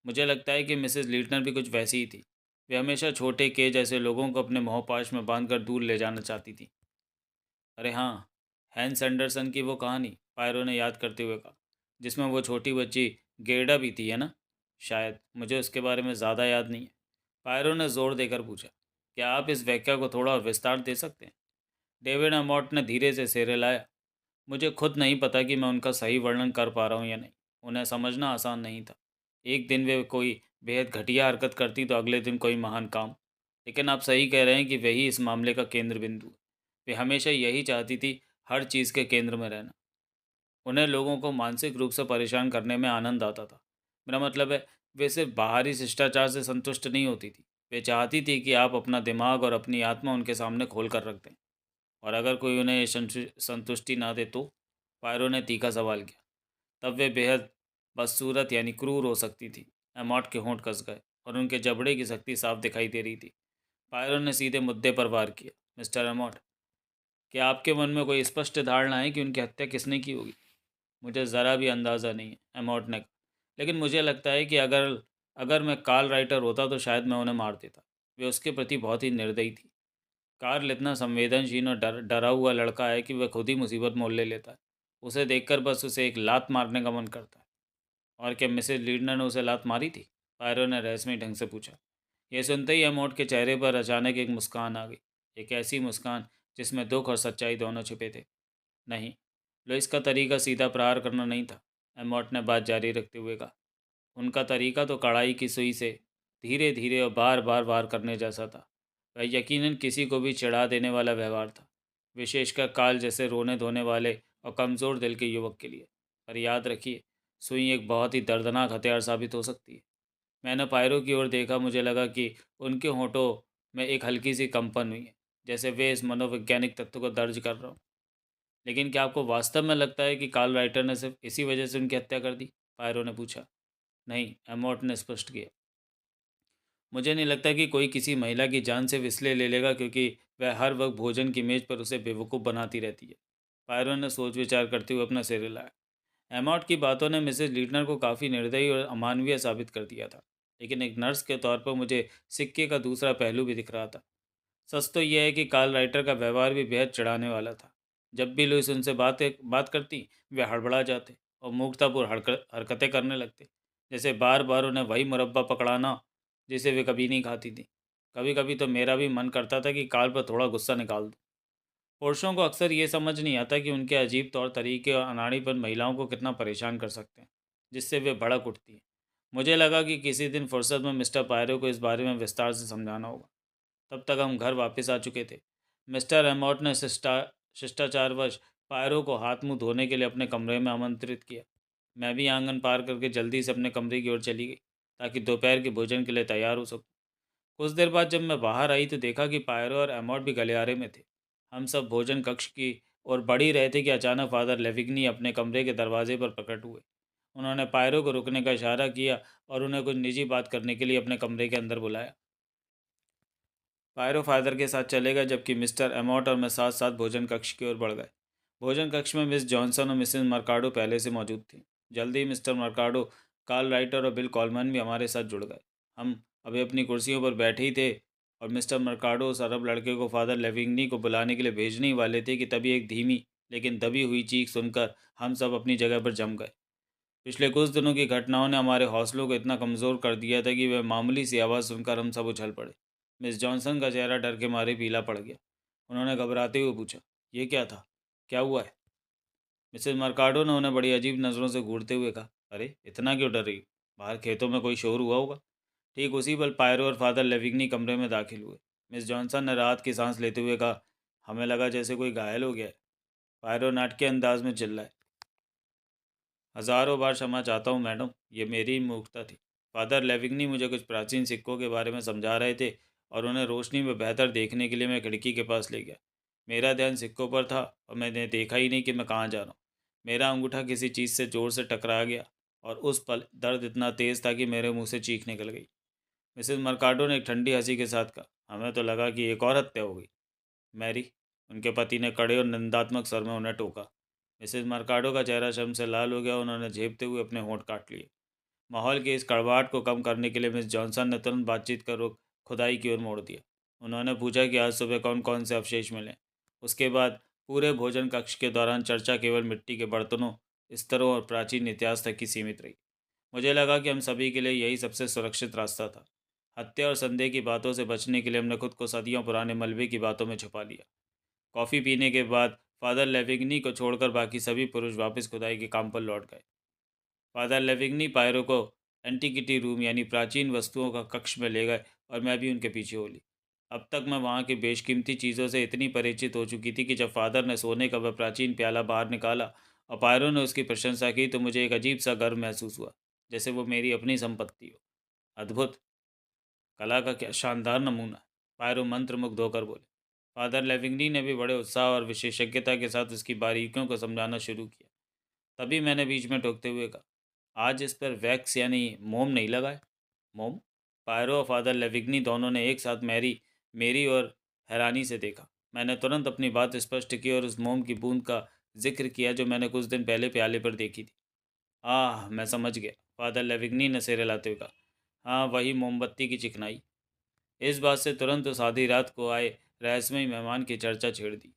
मुझे लगता है कि मिसेस लीटनर भी कुछ वैसी ही थी। वे हमेशा छोटे के जैसे लोगों को अपने मोहपाश में बांधकर दूर ले जाना चाहती थी। अरे हाँ, हैंस एंडरसन की वो कहानी, पायरो ने याद करते हुए कहा, जिसमें वो छोटी बच्ची गेरडा भी थी, है ना? शायद, मुझे उसके बारे में ज़्यादा याद नहीं है। पायरो ने जोर देकर पूछा, क्या आप इस व्याख्या को थोड़ा और विस्तार दे सकते हैं? डेविड अमॉट ने धीरे से सिर हिलाया। मुझे खुद नहीं पता कि मैं उनका सही वर्णन कर पा रहा हूँ या नहीं। उन्हें समझना आसान नहीं था। एक दिन वे कोई बेहद घटिया हरकत करती तो अगले दिन कोई महान काम। लेकिन आप सही कह रहे हैं कि वही इस मामले का केंद्र बिंदु है। वे हमेशा यही चाहती थी, हर चीज़ के केंद्र में रहना। उन्हें लोगों को मानसिक रूप से परेशान करने में आनंद आता था। मेरा मतलब है, वे सिर्फ बाहरी शिष्टाचार से संतुष्ट नहीं होती थी। वे चाहती थी कि आप अपना दिमाग और अपनी आत्मा उनके सामने खोल कर रख दें। और अगर कोई उन्हें ये संतुष्टि ना दे तो? पायरो ने तीखा सवाल किया। तब वे बेहद बदसूरत यानी क्रूर हो सकती थी। एमॉट के होंठ कस गए और उनके जबड़े की शक्ति साफ दिखाई दे रही थी। पायरो ने सीधे मुद्दे पर वार किया, मिस्टर एमॉट, क्या आपके मन में कोई स्पष्ट धारणा है कि उनकी हत्या किसने की होगी? मुझे ज़रा भी अंदाज़ा नहीं है, एमॉट ने कहा। लेकिन मुझे लगता है कि अगर अगर मैं कार्ल राइटर होता तो शायद मैं उन्हें मार देता। वे उसके प्रति बहुत ही निर्दयी थी। कार्ल इतना संवेदनशील और डरा हुआ लड़का है कि वह खुद ही मुसीबत मोल ले लेता है। उसे देखकर बस उसे एक लात मारने का मन करता है। और क्या मिसेज लीडनर ने उसे लात मारी थी? पायरो ने रहस्यमय ढंग से पूछा। यह सुनते ही अमोट के चेहरे पर अचानक एक मुस्कान आ गई। एक ऐसी मुस्कान जिसमें दुख और सच्चाई दोनों छिपे थे। नहीं, लुइस का तरीका सीधा प्रहार करना नहीं था, एमॉट ने बात जारी रखते हुए कहा। उनका तरीका तो कढ़ाई की सुई से धीरे धीरे और बार बार वार करने जैसा था। वह यकीनन किसी को भी चिढ़ा देने वाला व्यवहार था, विशेषकर काल जैसे रोने धोने वाले और कमज़ोर दिल के युवक के लिए। पर याद रखिए, सुई एक बहुत ही दर्दनाक हथियार साबित हो सकती है। मैंने पायरो की ओर देखा, मुझे लगा कि उनके होठों में एक हल्की सी कंपन हुई है, जैसे वे इस मनोवैज्ञानिक तत्व को दर्ज कर रहा हूँ। लेकिन क्या आपको वास्तव में लगता है कि कार्ल राइटर ने सिर्फ इसी वजह से उनकी हत्या कर दी? पायरो ने पूछा। नहीं, एमोट ने स्पष्ट किया। मुझे नहीं लगता कि कोई किसी महिला की जान सिर्फ इसलिए ले लेगा क्योंकि वह हर वक्त भोजन की मेज पर उसे बेवकूफ़ बनाती रहती है। पायरो ने सोच विचार करते हुए अपना सिर हिलाया। एमॉट की बातों ने मिसेज लीटनर को काफ़ी निर्दयी और अमानवीय साबित कर दिया था, लेकिन एक नर्स के तौर पर मुझे सिक्के का दूसरा पहलू भी दिख रहा था। सच तो यह है कि कार्ल राइटर का व्यवहार भी बेहद चिढ़ाने वाला था। जब भी लुइस उनसे बात करती, वे हड़बड़ा जाते और मूर्खतापूर्ण हरकतें करने लगते, जैसे बार बार उन्हें वही मुरब्बा पकड़ाना जिसे वे कभी नहीं खाती थी। कभी कभी तो मेरा भी मन करता था कि कार्ल पर थोड़ा गुस्सा निकाल दूं। पुरुषों को अक्सर ये समझ नहीं आता कि उनके अजीब तौर तरीके और अनाड़ीपन महिलाओं को कितना परेशान कर सकते हैं, जिससे वे भड़क उठती हैं। मुझे लगा कि किसी दिन फुर्सत में मिस्टर पायरो को इस बारे में विस्तार से समझाना होगा। तब तक हम घर वापस आ चुके थे। मिस्टर एमॉट ने शिष्टाचारवश पायरो को हाथ मुंह धोने के लिए अपने कमरे में आमंत्रित किया। मैं भी आंगन पार करके जल्दी से अपने कमरे की ओर चली गई, ताकि दोपहर के भोजन के लिए तैयार हो सकूं। कुछ देर बाद जब मैं बाहर आई तो देखा कि पायरो और एमॉट भी गलियारे में थे। हम सब भोजन कक्ष की ओर बढ़ ही रहे थे कि अचानक फादर लेविग्नी अपने कमरे के दरवाजे पर प्रकट हुए। उन्होंने पायरो को रुकने का इशारा किया और उन्हें कुछ निजी बात करने के लिए अपने कमरे के अंदर बुलाया। पायरो फादर के साथ चले गए, जबकि मिस्टर एमॉट और मैं साथ साथ भोजन कक्ष की ओर बढ़ गए। भोजन कक्ष में मिस जॉनसन और मिसेस मर्काडो पहले से मौजूद थी। जल्दी ही मिस्टर मर्काडो, कार्ल राइटर और बिल कॉलमैन भी हमारे साथ जुड़ गए। हम अभी अपनी कुर्सियों पर बैठे ही थे और मिस्टर मर्काडो उस अरब लड़के को फादर लेविग्नी को बुलाने के लिए भेजने ही वाले थे कि तभी एक धीमी लेकिन दबी हुई चीख सुनकर हम सब अपनी जगह पर जम गए। पिछले कुछ दिनों की घटनाओं ने हमारे हौसलों को इतना कमज़ोर कर दिया था कि वह मामूली सी आवाज़ सुनकर हम सब उछल पड़े। मिस जॉनसन का चेहरा डर के मारे पीला पड़ गया। उन्होंने घबराते हुए पूछा, ये क्या था? क्या हुआ है? मिसेस मर्काडो ने उन्हें बड़ी अजीब नज़रों से घूरते हुए कहा, अरे इतना क्यों डर रही हो? बाहर खेतों में कोई शोर हुआ होगा। ठीक उसी पल पायरो और फादर लेविग्नी कमरे में दाखिल हुए। मिस जॉनसन ने राहत की सांस लेते हुए कहा, हमें लगा जैसे कोई घायल हो गया है। पायरो नाटकीय अंदाज में चिल्लाए, हज़ारों बार क्षमा चाहता हूँ मैडम, ये मेरी ही मूर्खता थी। फादर लेविग्नी मुझे कुछ प्राचीन सिक्कों के बारे में समझा रहे थे और उन्हें रोशनी में बेहतर देखने के लिए मैं खिड़की के पास ले गया। मेरा ध्यान सिक्कों पर था और मैंने देखा ही नहीं कि मैं कहाँ जा रहा हूँ। मेरा अंगूठा किसी चीज़ से ज़ोर से टकरा गया और उस पल दर्द इतना तेज़ था कि मेरे मुंह से चीख निकल गई। मिसेस मर्काडो ने एक ठंडी हंसी के साथ कहा, हमें तो लगा कि एक और हत्या हो गई। मैरी, उनके पति ने कड़े और निंदात्मक स्वर में उन्हें टोका। मिसेस मर्काडो का चेहरा शर्म से लाल हो गया। उन्होंने झेपते हुए अपने होंठ काट लिए। माहौल की इस कड़वाहट को कम करने के लिए मिस जॉनसन ने तुरंत बातचीत का रुख खुदाई की ओर मोड़ दिया। उन्होंने पूछा कि आज सुबह कौन कौन से अवशेष मिले। उसके बाद पूरे भोजन कक्ष के दौरान चर्चा केवल मिट्टी के बर्तनों, स्तरों और प्राचीन इतिहास तक ही सीमित रही। मुझे लगा कि हम सभी के लिए यही सबसे सुरक्षित रास्ता था। हत्या और संदेह की बातों से बचने के लिए हमने खुद को सदियों पुराने मलबे की बातों में छुपा लिया। कॉफ़ी पीने के बाद फादर लेविग्नी को छोड़कर बाकी सभी पुरुष वापस खुदाई के काम पर लौट गए। फादर लेविग्नी पायरो को एंटीक्विटी रूम यानी प्राचीन वस्तुओं का कक्ष में ले गए और मैं भी उनके पीछे हो ली। अब तक मैं वहाँ की बेशकीमती चीज़ों से इतनी परिचित हो चुकी थी कि जब फादर ने सोने का वह प्राचीन प्याला बाहर निकाला और पायरो ने उसकी प्रशंसा की तो मुझे एक अजीब सा गर्व महसूस हुआ, जैसे वो मेरी अपनी संपत्ति हो। अद्भुत कला का क्या शानदार नमूना है, पायरो मंत्रमुग्ध होकर बोले। फादर लेविग्नी ने भी बड़े उत्साह और विशेषज्ञता के साथ उसकी बारीकियों को समझाना शुरू किया। तभी मैंने बीच में टोकते हुए कहा, आज इस पर वैक्स यानी मोम नहीं लगा है। मोम? पायरो और फादर लेविग्नी दोनों ने एक साथ मेरी और हैरानी से देखा। मैंने तुरंत अपनी बात स्पष्ट की और उस मोम की बूंद का जिक्र किया जो मैंने कुछ दिन पहले प्याले पर देखी थी। आह, मैं समझ गया, फादर लेविग्नी ने सिर हिलाते हुए कहा, हाँ वही मोमबत्ती की चिकनाई। इस बात से तुरंत उस आधी रात को आए रहस्यमय मेहमान की चर्चा छेड़ दी।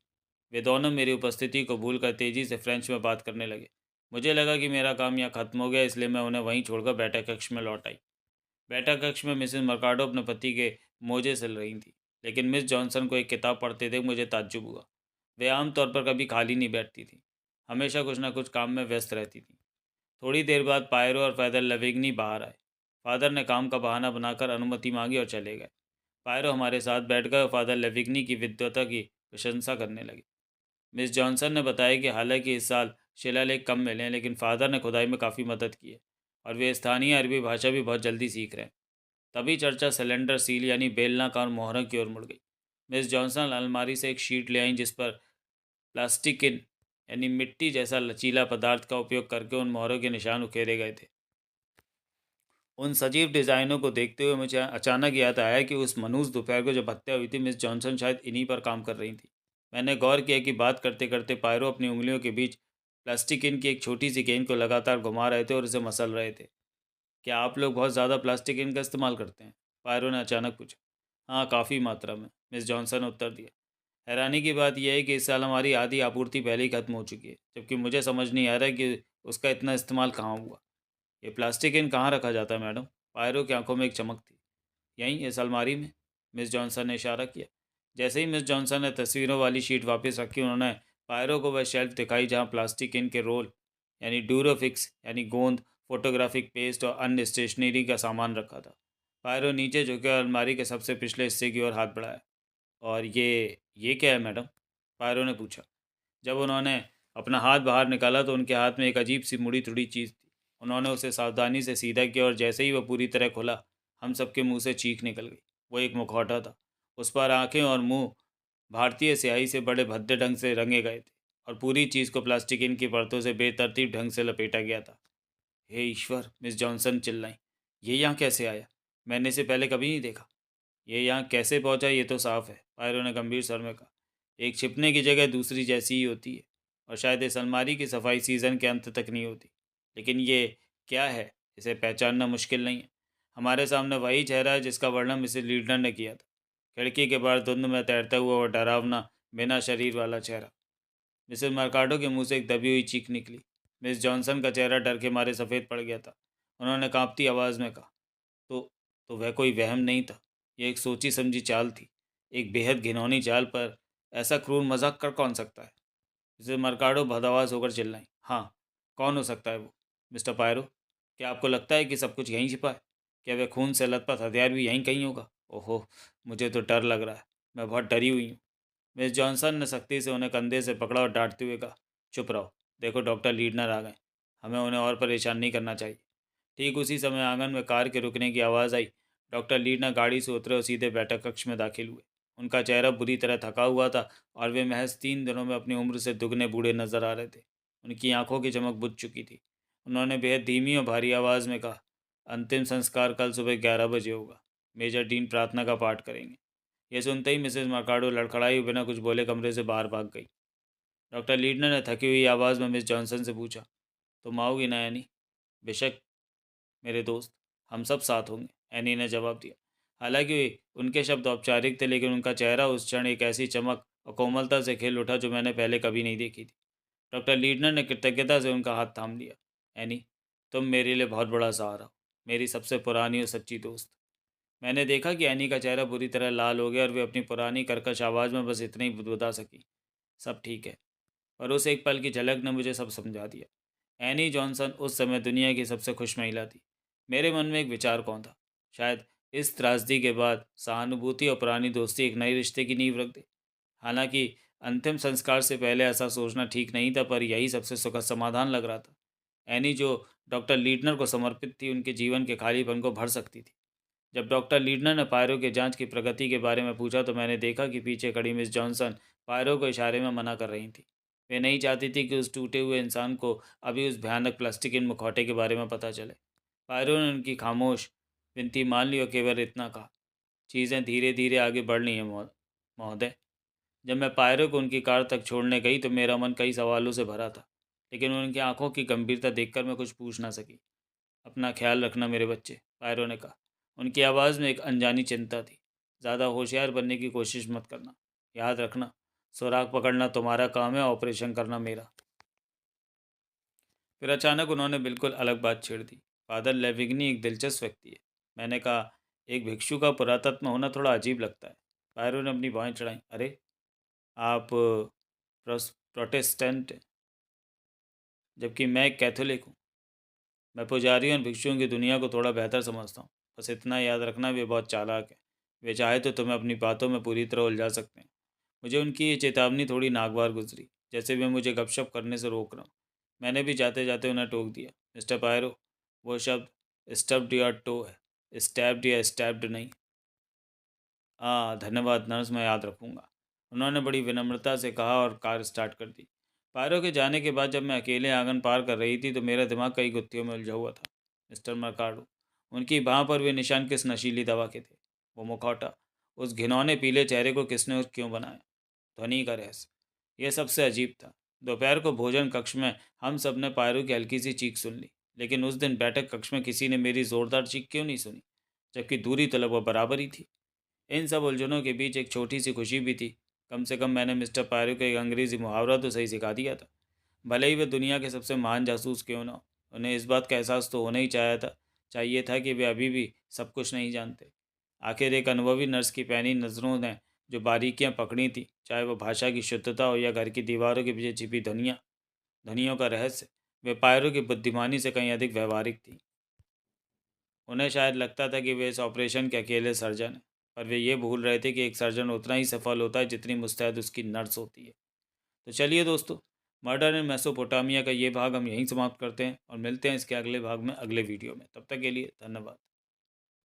वे दोनों मेरी उपस्थिति को भूलकर तेजी से फ्रेंच में बात करने लगे। मुझे लगा कि मेरा काम यहाँ खत्म हो गया, इसलिए मैं उन्हें वहीं छोड़कर बैठक कक्ष में लौट आई। बैठक कक्ष में मिसेस मर्काडो अपने पति के मोजे सिल रही थी, लेकिन मिस जॉनसन को एक किताब पढ़ते देख मुझे ताज्जुब हुआ। वे आमतौर पर कभी खाली नहीं बैठती थी, हमेशा कुछ न कुछ काम में व्यस्त रहती थी। थोड़ी देर बाद पायरो और फैदर लवेगनी बाहर आए। फादर ने काम का बहाना बनाकर अनुमति मांगी और चले गए। पायरो हमारे साथ बैठ गए और फादर लेविग्नी की विद्वता की प्रशंसा करने लगे। मिस जॉनसन ने बताया कि हालांकि इस साल शिलालेख कम मिले हैं, लेकिन फादर ने खुदाई में काफ़ी मदद की है और वे स्थानीय अरबी भाषा भी बहुत जल्दी सीख रहे हैं। तभी चर्चा सिलेंडर सील यानी बेलनाकार मोहरों की ओर मुड़ गई। मिस जॉनसन अलमारी से एक शीट ले आईं जिस पर प्लास्टिकिन यानी मिट्टी जैसा लचीला पदार्थ का उपयोग करके उन मोहरों के निशान उकेरे गए थे। उन सजीव डिज़ाइनों को देखते हुए मुझे अचानक याद आया कि उस मनहूस दोपहर को जब हत्या हुई थी, मिस जॉनसन शायद इन्हीं पर काम कर रही थी। मैंने गौर किया कि बात करते करते पायरो अपनी उंगलियों के बीच प्लास्टिक की एक छोटी सी गेंद को लगातार घुमा रहे थे और उसे मसल रहे थे। क्या आप लोग बहुत ज़्यादा प्लास्टिक का इस्तेमाल करते हैं? पायरो ने अचानक पूछा। हाँ, काफ़ी मात्रा में, मिस जॉनसन ने उत्तर दिया। हैरानी की बात यह है कि इस साल हमारी आधी आपूर्ति पहले ही खत्म हो चुकी है, जबकि मुझे समझ नहीं आ रहा है कि उसका इतना इस्तेमाल कहाँ हुआ। ये प्लास्टिक कहाँ रखा जाता है मैडम? पायरो की आंखों में एक चमक थी। यहीं इस अलमारी में, मिस जॉनसन ने इशारा किया। जैसे ही मिस जॉनसन ने तस्वीरों वाली शीट वापस रखी, उन्होंने पायरो को वह शेल्फ दिखाई जहाँ प्लास्टिक के रोल यानी डूरोफिक्स यानी गोंद, फोटोग्राफिक पेस्ट और अन्य स्टेशनरी का सामान रखा था। पायरो नीचे झुके और अलमारी के सबसे पिछले हिस्से की ओर हाथ बढ़ाया। और ये क्या है मैडम? पायरो ने पूछा। जब उन्होंने अपना हाथ बाहर निकाला तो उनके हाथ में एक अजीब सी मुड़ी तुड़ी चीज़ थी। उन्होंने उसे सावधानी से सीधा किया और जैसे ही वह पूरी तरह खुला, हम सबके मुंह से चीख निकल गई। वो एक मुखौटा था। उस पर आंखें और मुंह भारतीय स्याही से बड़े भद्दे ढंग से रंगे गए थे और पूरी चीज़ को प्लास्टिक की परतों से बेतरतीब ढंग से लपेटा गया था। हे ईश्वर! मिस जॉनसन चिल्लाई। ये यहाँ कैसे आया? मैंने इसे पहले कभी नहीं देखा। ये यहाँ कैसे पहुँचा ये तो साफ है, पायरो ने गंभीर स्वर में कहा। एक छिपने की जगह दूसरी जैसी ही होती है और शायद इस अलमारी की सफाई सीज़न के अंत तक नहीं होती। लेकिन ये क्या है, इसे पहचानना मुश्किल नहीं है। हमारे सामने वही चेहरा है जिसका वर्णन मिसेस लीडर ने किया था। खिड़की के बाहर धुंध में तैरता हुआ और डरावना बिना शरीर वाला चेहरा। मिसेस मर्काडो के मुंह से एक दबी हुई चीख निकली। मिस जॉनसन का चेहरा डर के मारे सफ़ेद पड़ गया था। उन्होंने कांपती आवाज़ में कहा, तो तो वह कोई वहम नहीं था। यह एक सोची समझी चाल थी, एक बेहद घिनौनी चाल। पर ऐसा क्रूर मजाक कर कौन सकता है? मिसेस मर्काडो भदावास होकर चिल्लाई। हाँ, कौन हो सकता है वो? मिस्टर पायरो, क्या आपको लगता है कि सब कुछ यहीं छिपा है? क्या वह खून से लथपथ हथियार भी यहीं कहीं होगा? ओहो, मुझे तो डर लग रहा है। मैं बहुत डरी हुई हूँ। मिस जॉनसन ने सख्ती से उन्हें कंधे से पकड़ा और डांटते हुए कहा, चुप रहो। देखो डॉक्टर लीडनर आ गए। हमें उन्हें और परेशान नहीं करना चाहिए। ठीक उसी समय आंगन में कार के रुकने की आवाज़ आई। डॉक्टर लीडनर गाड़ी से उतरे और सीधे बैठक कक्ष में दाखिल हुए। उनका चेहरा बुरी तरह थका हुआ था और वे महज 3 दिनों में अपनी उम्र से दुगने बूढ़े नजर आ रहे थे। उनकी आंखों की चमक बुझ चुकी थी। उन्होंने बेहद धीमी और भारी आवाज़ में कहा, अंतिम संस्कार कल सुबह 11 बजे होगा। मेजर डीन प्रार्थना का पाठ करेंगे। यह सुनते ही मिसेस मर्काडो लड़खड़ाई बिना कुछ बोले कमरे से बाहर भाग गई। डॉक्टर लीडनर ने थकी हुई आवाज़ में मिस जॉनसन से पूछा, तुम आओगी ना एनी? बेशक मेरे दोस्त, हम सब साथ होंगे, एनी ने जवाब दिया। हालांकि उनके शब्द औपचारिक थे, लेकिन उनका चेहरा उस क्षण एक ऐसी चमक और कोमलता से खिल उठा जो मैंने पहले कभी नहीं देखी थी। डॉक्टर लीडनर ने कृतज्ञता से उनका हाथ थाम लिया। एनी, तुम मेरे लिए बहुत बड़ा सहारा हो, मेरी सबसे पुरानी और सच्ची दोस्त। मैंने देखा कि एनी का चेहरा बुरी तरह लाल हो गया और वे अपनी पुरानी कर्कश आवाज़ में बस इतना ही बुदबुदा सकी, सब ठीक है। और उस एक पल की झलक ने मुझे सब समझा दिया। एनी जॉनसन उस समय दुनिया की सबसे खुश महिला थी। मेरे मन में एक विचार कौन था, शायद इस त्रासदी के बाद सहानुभूति और पुरानी दोस्ती एक नए रिश्ते की नींव रख दे। हालांकि अंतिम संस्कार से पहले ऐसा सोचना ठीक नहीं था, पर यही सबसे सुखद समाधान लग रहा था। एनी जो डॉक्टर लीडनर को समर्पित थी, उनके जीवन के खालीपन को भर सकती थी। जब डॉक्टर लीडनर ने पायरो के जांच की प्रगति के बारे में पूछा तो मैंने देखा कि पीछे खड़ी मिस जॉनसन पायरो को इशारे में मना कर रही थी। वे नहीं चाहती थी कि उस टूटे हुए इंसान को अभी उस भयानक प्लास्टिक इन मुखौटे के बारे में पता चले। पायरो ने उनकी खामोश विनती मान ली और केवल इतना कहा, चीज़ें धीरे धीरे आगे बढ़ रही हैं महोदय। जब मैं पायरो को उनकी कार तक छोड़ने गई तो मेरा मन कई सवालों से भरा था, लेकिन उनकी आंखों की गंभीरता देखकर मैं कुछ पूछ ना सकी। अपना ख्याल रखना मेरे बच्चे, पायरो ने कहा। उनकी आवाज़ में एक अनजानी चिंता थी। ज़्यादा होशियार बनने की कोशिश मत करना। याद रखना, सुराग पकड़ना तुम्हारा काम है, ऑपरेशन करना मेरा। फिर अचानक उन्होंने बिल्कुल अलग बात छेड़ दी। फादर लेविग्नी एक दिलचस्प व्यक्ति है। मैंने कहा, एक भिक्षु का पुरातत्व में होना थोड़ा अजीब लगता है। पायरो ने अपनी बाहें चढ़ाई। अरे, आप प्रोटेस्टेंट हैं, जबकि मैं एक कैथोलिक हूँ। मैं पुजारियों और भिक्षुओं की दुनिया को थोड़ा बेहतर समझता हूँ। बस इतना याद रखना, वे बहुत चालाक है। वे चाहे तो तुम्हें अपनी बातों में पूरी तरह उलझा सकते हैं। मुझे उनकी ये चेतावनी थोड़ी नागवार गुजरी, जैसे वे मुझे गपशप करने से रोक रहा हूँ। मैंने भी जाते जाते उन्हें टोक दिया, मिस्टर पायरो, वो शब्द स्टब्ड या टो है, स्टैब्ड या स्टैब्ड नहीं। हाँ, धन्यवाद नर्स, मैं याद रखूँगा, उन्होंने बड़ी विनम्रता से कहा और कार स्टार्ट कर दी। पायरो के जाने के बाद जब मैं अकेले आंगन पार कर रही थी तो मेरा दिमाग कई गुत्थियों में उलझा हुआ था। मिस्टर मर्काडो, उनकी बाह पर वे निशान किस नशीली दवा के थे? वो मुखौटा, उस घिनौने पीले चेहरे को किसने और क्यों बनाया? ध्वनि का रहस्य। यह सबसे अजीब था। दोपहर को भोजन कक्ष में हम सब ने पायरों की हल्की सी चीख सुन ली, लेकिन उस दिन बैठक कक्ष में किसी ने मेरी जोरदार चीख क्यों नहीं सुनी, जबकि दूरी तो लगभग बराबर ही थी। इन सब उलझनों के बीच एक छोटी सी खुशी भी थी। कम से कम मैंने मिस्टर पायरो को एक अंग्रेजी मुहावरा तो सही सिखा दिया था। भले ही वे दुनिया के सबसे महान जासूस क्यों ना हो, उन्हें इस बात का एहसास तो होना ही चाहिए था कि वे अभी भी सब कुछ नहीं जानते। आखिर एक अनुभवी नर्स की पैनी नज़रों ने जो बारीकियां पकड़ी थी, चाहे वह भाषा की शुद्धता हो या घर की दीवारों के पीछे छिपी ध्वनियों का रहस्य, वे पायरों की बुद्धिमानी से कहीं अधिक व्यवहारिक थी। उन्हें शायद लगता था कि वे इस ऑपरेशन के अकेले सर्जन हैं, पर वे ये भूल रहे थे कि एक सर्जन उतना ही सफल होता है जितनी मुस्तैद उसकी नर्स होती है। तो चलिए दोस्तों, मर्डर इन मेसोपोटामिया का ये भाग हम यहीं समाप्त करते हैं और मिलते हैं इसके अगले भाग में अगले वीडियो में। तब तक के लिए धन्यवाद।